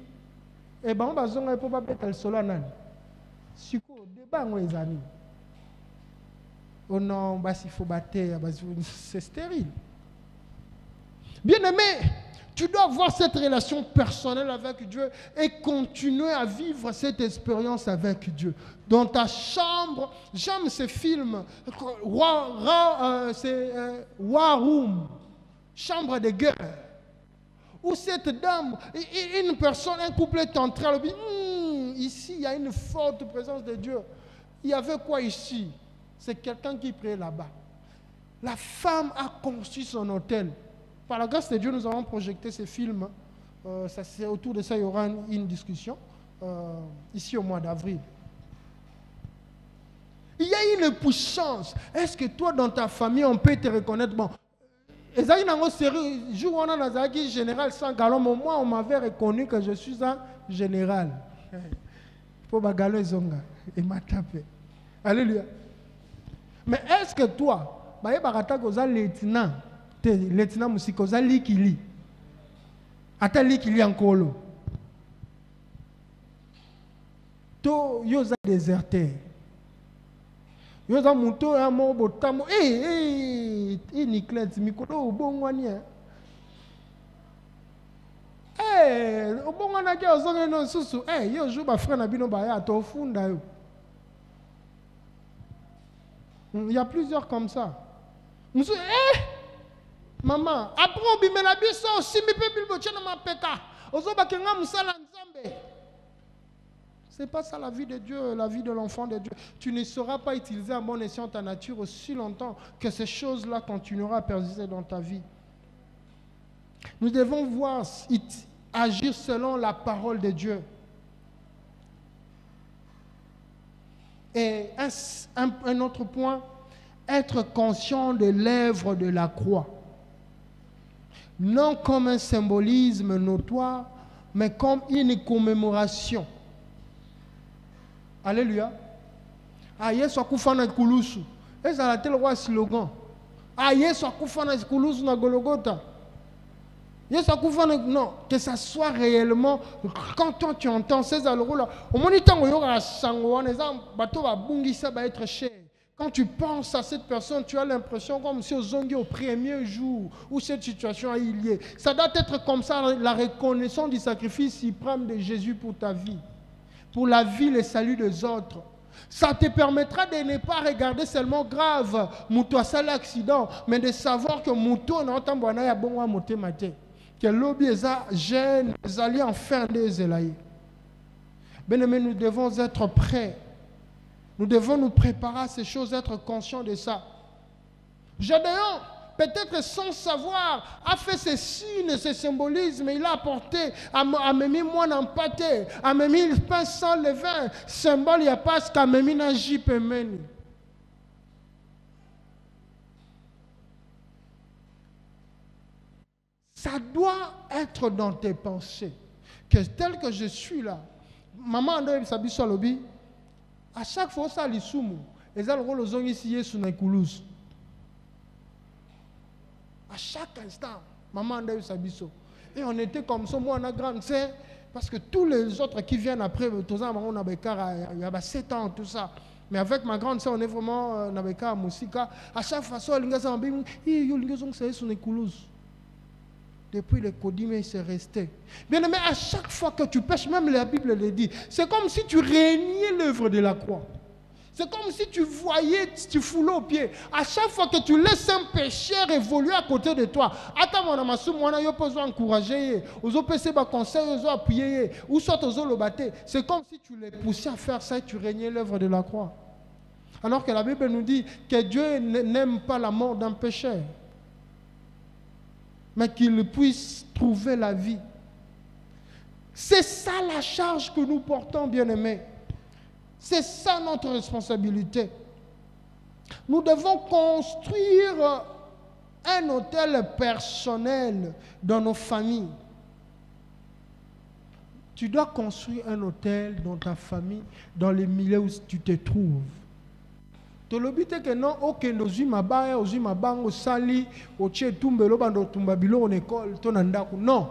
Eh bien, on va dire qu'il pas être le solanan. Si quoi, débat on les amis. Oh non, il faut battre, c'est stérile. Bien aimé, tu dois avoir cette relation personnelle avec Dieu et continuer à vivre cette expérience avec Dieu. Dans ta chambre, j'aime ces films, War Room, chambre de guerre, où cette dame, une personne, un couple est entré, elle dit, ici il y a une forte présence de Dieu. Il y avait quoi ici? C'est quelqu'un qui priait là-bas. La femme a construit son hôtel. Par la grâce de Dieu, nous avons projeté ces films. Autour de ça, il y aura une discussion ici au mois d'avril. Il y a une puissance. Est-ce que toi, dans ta famille, on peut te reconnaître? Bon, jour où on a un général sans galon, moi, on m'avait reconnu que je suis un général. Pour bagalo zonga, il m'a tapé. Alléluia. Mais est-ce que toi, bah, lieutenant, lieutenant musikoza likili, ata likili ankolo, to yoza déserteur. Yoza muto ya mo botamo Niclette mikolo obongwania obongwana ke ozonga no susu yo jo ba frère na bino ba ya to funda yo Il y a plusieurs comme ça. Maman, après on bimela biso aussi mi pe bilbo tchana ma peka. Ozoba kenga musala nzambe. C'est pas ça la vie de Dieu, la vie de l'enfant de Dieu. Tu ne sauras pas utiliser à bon escient ta nature aussi longtemps que ces choses-là continueront à persister dans ta vie. Nous devons voir agir selon la parole de Dieu. Et un autre point, être conscient de l'œuvre de la croix. Non comme un symbolisme notoire, mais comme une commémoration. Alléluia. Ah, Yesu akufa na kulusu. Eza la tel roi slogan. Ah, Yesu akufa na kulusu na Golgotha. Yesu akufa na non, que ça soit réellement quand toi tu entends ces aloro là. Au moins tango yoka sango on eza bato ba bungisa ba être cher. Quand tu penses à cette personne, tu as l'impression comme si aux ongi au premier jour où cette situation a eu lieu. Ça doit être comme ça la reconnaissance du sacrifice suprême de Jésus pour ta vie, pour la vie, le salut des autres. Ça te permettra de ne pas regarder seulement grave, mouto a sali accident, mais de savoir que mouto na otambwana ya bonwa moté maté. Que l'obi eza jeune, ezali en fin des elaï. Bien-aimés, nous devons être prêts. Nous devons nous préparer à ces choses, être conscients de ça. Gédéon, peut-être sans savoir, a fait ces signes, ces symbolismes, il a apporté, a mis moi en pâté, a mis le pain sans levain, symbole, il n'y a pas ce qu'a mis dans JPMN. Ça doit être dans tes pensées, que tel que je suis là, maman André Sabiso Lobi, à chaque fois, ça les soumou. Et ça, le rôle aux hommes ici, sur les coulousses. À chaque instant, maman André Sabiso. Et on était comme ça, moi, on a grande sœur, parce que tous les autres qui viennent après, tous les on a il y a 7 ans, tout ça. Mais avec ma grande sœur, on est vraiment dans le Moussika. À chaque façon, on a sur les coulousses. Depuis le Kodime, c'est resté. Bien aimé, à chaque fois que tu pêches, même la Bible le dit, c'est comme si tu régnais l'œuvre de la croix. C'est comme si tu voyais, tu foulais aux pieds. À chaque fois que tu laisses un pécheur évoluer à côté de toi, attends, mon amassou, moi, je peux encourager, je peux conseiller, je peux appuyer, ou soit je peux le battre. C'est comme si tu les poussais à faire ça et tu régnais l'œuvre de la croix. Alors que la Bible nous dit que Dieu n'aime pas la mort d'un pécheur, mais qu'il puisse trouver la vie. C'est ça la charge que nous portons, bien-aimés. C'est ça notre responsabilité. Nous devons construire un hôtel personnel dans nos familles. Tu dois construire un hôtel dans ta famille, dans les milieux où tu te trouves. To lobite que non ok ndozi mabaya ozi mabango sali oche tumbelo bando tumbabilo en école to nandaku non,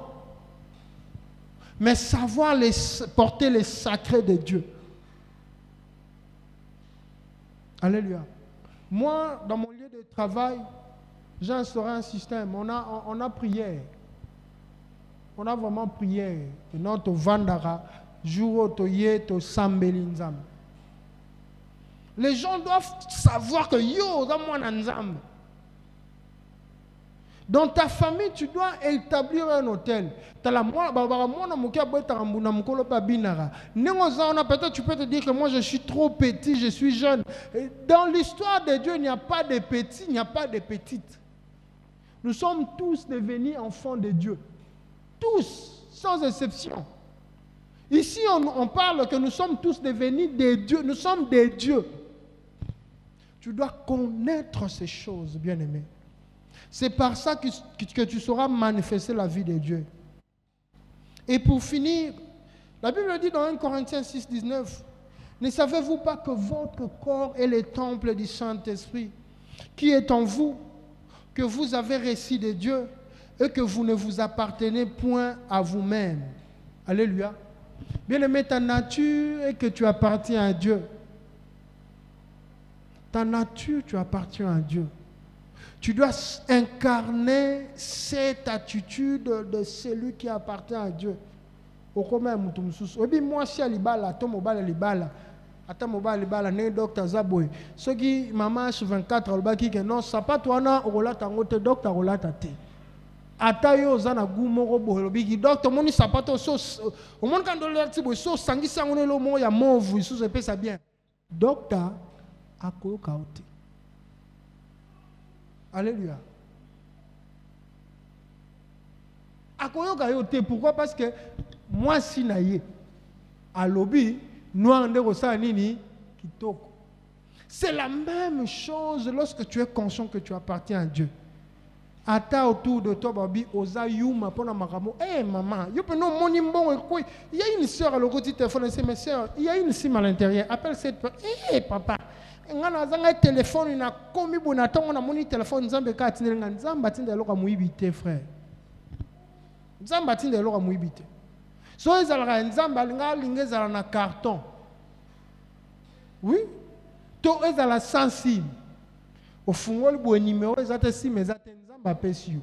mais savoir porter les sacrés de Dieu. Alléluia. Moi, dans mon lieu de travail, j'ai instauré un système. On a prié. On a vraiment prié. Et non to vandara jour to ye to sambelinzam. Les gens doivent savoir que yo, dans ta famille, tu dois établir un hôtel. Peut-être tu peux te dire que moi je suis trop petit, je suis jeune. Dans l'histoire de Dieu, il n'y a pas de petits, il n'y a pas de petites. Nous sommes tous devenus enfants de Dieu. Tous, sans exception. Ici, on parle que nous sommes tous devenus des dieux. Nous sommes des dieux. Tu dois connaître ces choses, bien-aimés. C'est par ça que tu sauras manifester la vie de Dieu. Et pour finir, la Bible dit dans 1 Corinthiens 6, 19, ne savez-vous pas que votre corps est le temple du Saint-Esprit qui est en vous, que vous avez reçu de Dieu et que vous ne vous appartenez point à vous-même. Alléluia. Bien-aimé, ta nature est que tu appartiens à Dieu. Ta nature, tu appartiens à Dieu. Tu dois incarner cette attitude de celui qui appartient à Dieu. Ata mobile bala ne docteur Zaboy. Ceux qui maman H24 albaki que non sapato wana rolata ngote docteur rolata te. Ata yo zana gumo boy biki docteur moni sapato so au monde quand le tibo so sangi sangone lo mo ya mauve sous se pesa bien. Docteur akoyo kaote. Alléluia. Akoyo kaote pourquoi parce que moi si naye à lobby c'est la même chose lorsque tu es conscient que tu appartiens à Dieu. Ata autour de toi, babi, osa yuma pona makamo. Eh maman, il y a une soeur à l'autre téléphone, c'est mes soeurs, il y a une sim à l'intérieur. Appelle cette personne. Eh papa, ngana zanga téléphone ina komi bonato on a moni téléphone nzambe ka tinela nzamba tinda loka muibite frère. Nzamba tinda loka muibite. So ezalaka nzamba alinga lingezala na carton. Oui. To ezala sans sim. Au fungoli bo numéro ezate sim ezate nzamba pesi yo.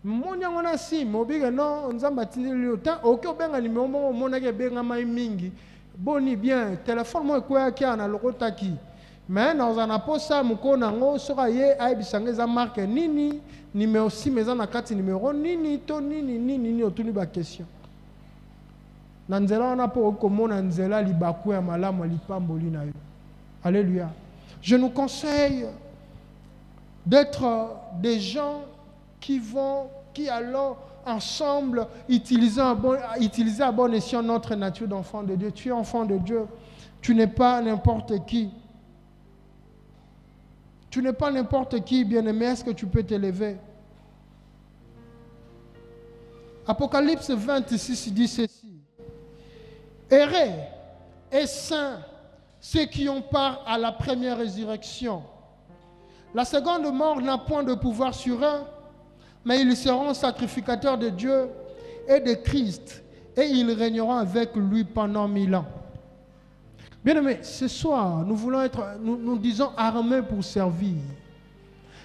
Moni ngona sim obiga non nzamba tindeli yo ta oke obenga numéro mo mona ke benga mai mingi. Boni bien téléphone mo ekoya ki ana lokotaki. Mais dans un aposa mukona ngo soka ye aibisanga za marque nini numéro sim ezana kati numéro nini to nini otuni ba question. Je nous conseille d'être des gens qui allons ensemble utiliser à bon escient notre nature d'enfant de Dieu. Tu es enfant de Dieu. Tu n'es pas n'importe qui. Tu n'es pas n'importe qui, bien-aimé. Est-ce que tu peux t'élever? Apocalypse 26 dit ceci. Errez et saints ceux qui ont part à la première résurrection. La seconde mort n'a point de pouvoir sur eux, mais ils seront sacrificateurs de Dieu et de Christ, et ils régneront avec lui pendant 1000 ans. Bien-aimés, ce soir, nous disons armés pour servir.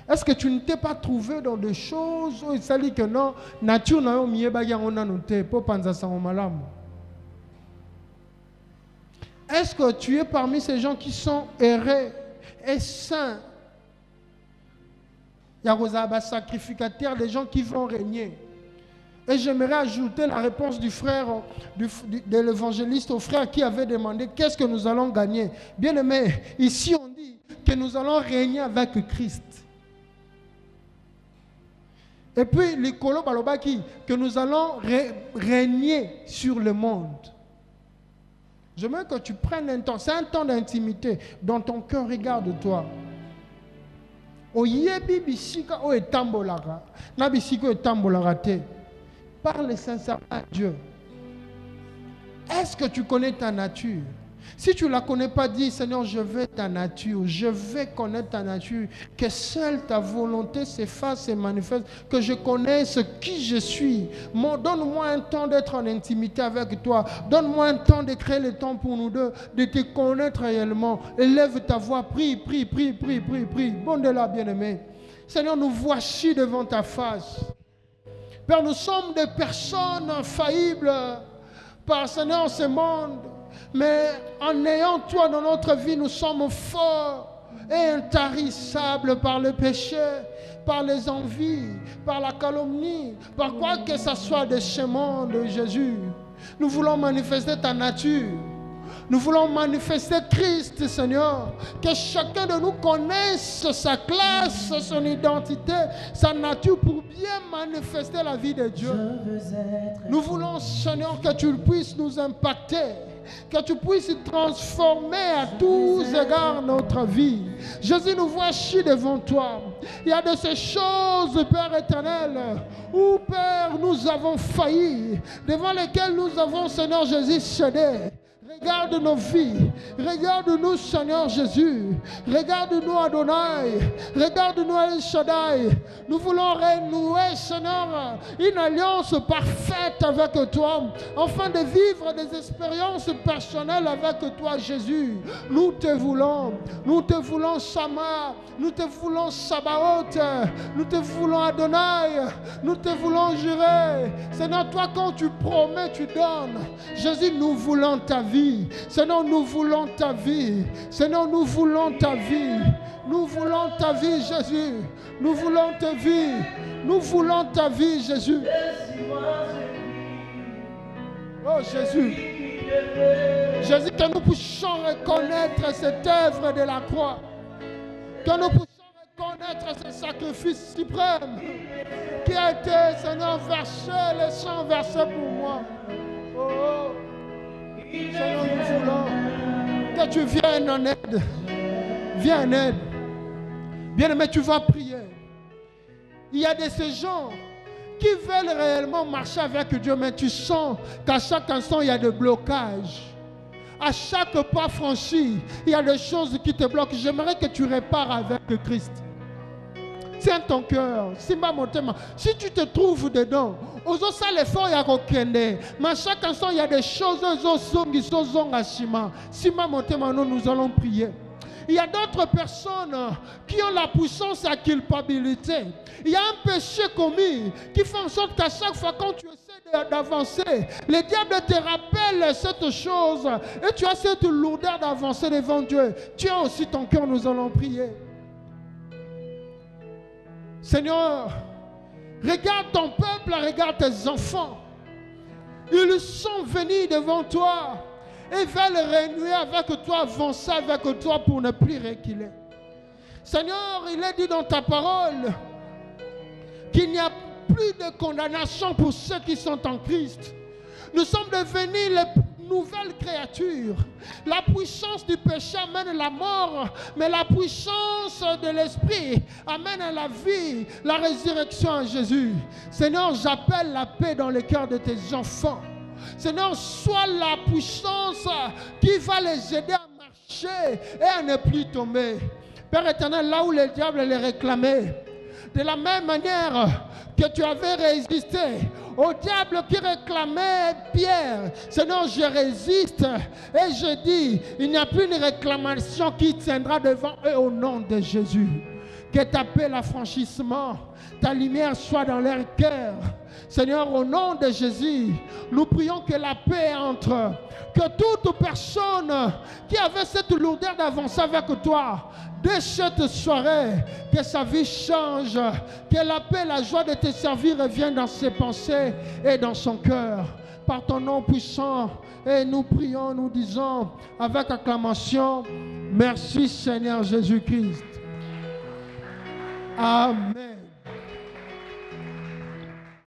Est-ce que tu ne t'es pas trouvé dans des choses où il s'agit que non, nature n'a pas mieux bagarre on a noté pour penser ça au malam. Est-ce que tu es parmi ces gens qui sont errés et saints? Il y a des sacrificateurs, des gens qui vont régner. Et j'aimerais ajouter la réponse du frère, de l'évangéliste au frère qui avait demandé qu'est-ce que nous allons gagner. Bien aimé, ici on dit que nous allons régner avec Christ. Et puis, l'Ikolo Balobaki, que nous allons régner sur le monde. J'aimerais que tu prennes un temps, c'est un temps d'intimité, dans ton cœur, regarde-toi. Oyebi bisika o etambolara, na bisika o etambolara te. Parle sincèrement à Dieu. Est-ce que tu connais ta nature? Si tu ne la connais pas, dis Seigneur, je veux ta nature, je veux connaître ta nature, que seule ta volonté s'efface et manifeste, que je connaisse qui je suis. Donne-moi un temps d'être en intimité avec toi, donne-moi un temps de créer le temps pour nous deux, de te connaître réellement. Élève ta voix, prie. Bon de là, bien-aimé. Seigneur, nous voici devant ta face. Père, nous sommes des personnes faillibles par Seigneur ce monde. Mais en ayant toi dans notre vie, nous sommes forts et intarissables par le péché, par les envies, par la calomnie, par quoi que ce soit de ce monde, Jésus. Nous voulons manifester ta nature. Nous voulons manifester Christ, Seigneur. Que chacun de nous connaisse sa classe, son identité, sa nature pour bien manifester la vie de Dieu. Nous voulons, Seigneur, que tu puisses nous impacter, que tu puisses transformer à tous égards notre vie. Jésus, nous voici devant toi. Il y a de ces choses, Père éternel, où, Père, nous avons failli, devant lesquelles nous avons, Seigneur Jésus, cédé. Regarde nos vies, regarde-nous Seigneur Jésus, regarde-nous Adonai, regarde-nous El Shaddai. Nous voulons renouer Seigneur une alliance parfaite avec toi, afin de vivre des expériences personnelles avec toi Jésus. Nous te voulons Sama, nous te voulons Sabaoth, nous te voulons Adonai, nous te voulons jurer. Seigneur, toi quand tu promets, tu donnes. Jésus, nous voulons ta vie. vie. Seigneur, nous voulons ta vie. Seigneur, nous voulons ta vie. Nous voulons ta vie, Jésus. Nous voulons ta vie. Nous voulons ta vie, Jésus. Oh Jésus. Jésus, que nous puissions reconnaître cette œuvre de la croix. Que nous puissions reconnaître ce sacrifice suprême qui a été, Seigneur, versé, le sang versé pour moi. Oh, Seigneur, nous voulons que tu viennes en aide. Viens en aide. Bien-aimé, tu vas prier. Il y a de ces gens qui veulent réellement marcher avec Dieu, mais tu sens qu'à chaque instant, il y a des blocages. À chaque pas franchi, il y a des choses qui te bloquent. J'aimerais que tu répares avec Christ. Tiens ton cœur. Si tu te trouves dedans, l'effort, mais à chaque instant, il y a des choses qui sont nous allons prier. Il y a d'autres personnes qui ont la puissance à culpabilité. Il y a un péché commis qui fait en sorte qu'à chaque fois quand tu essaies d'avancer, le diable te rappelle cette chose et tu as cette lourdeur d'avancer devant Dieu. Tu as aussi ton cœur, nous allons prier. Seigneur, regarde ton peuple, regarde tes enfants. Ils sont venus devant toi. Et veulent renouer avec toi, avancer avec toi pour ne plus reculer. Seigneur, il est dit dans ta parole qu'il n'y a plus de condamnation pour ceux qui sont en Christ. Nous sommes devenus les nouvelles créatures. La puissance du péché amène la mort, mais la puissance de l'esprit amène à la vie, la résurrection en Jésus. Seigneur, j'appelle la paix dans le cœur de tes enfants. Seigneur, sois la puissance qui va les aider à marcher et à ne plus tomber. Père éternel, là où le diable les réclamait, de la même manière que tu avais résisté au diable qui réclamait Pierre, Seigneur, je résiste et je dis, il n'y a plus une réclamation qui tiendra devant eux au nom de Jésus. Que ta paix, l'affranchissement, ta lumière soit dans leur cœur. Seigneur, au nom de Jésus, nous prions que la paix entre, que toute personne qui avait cette lourdeur d'avancer avec toi, dès cette soirée, que sa vie change, que la paix, la joie de te servir revienne dans ses pensées et dans son cœur. Par ton nom puissant, et nous prions, nous disons avec acclamation, merci Seigneur Jésus-Christ. Amen.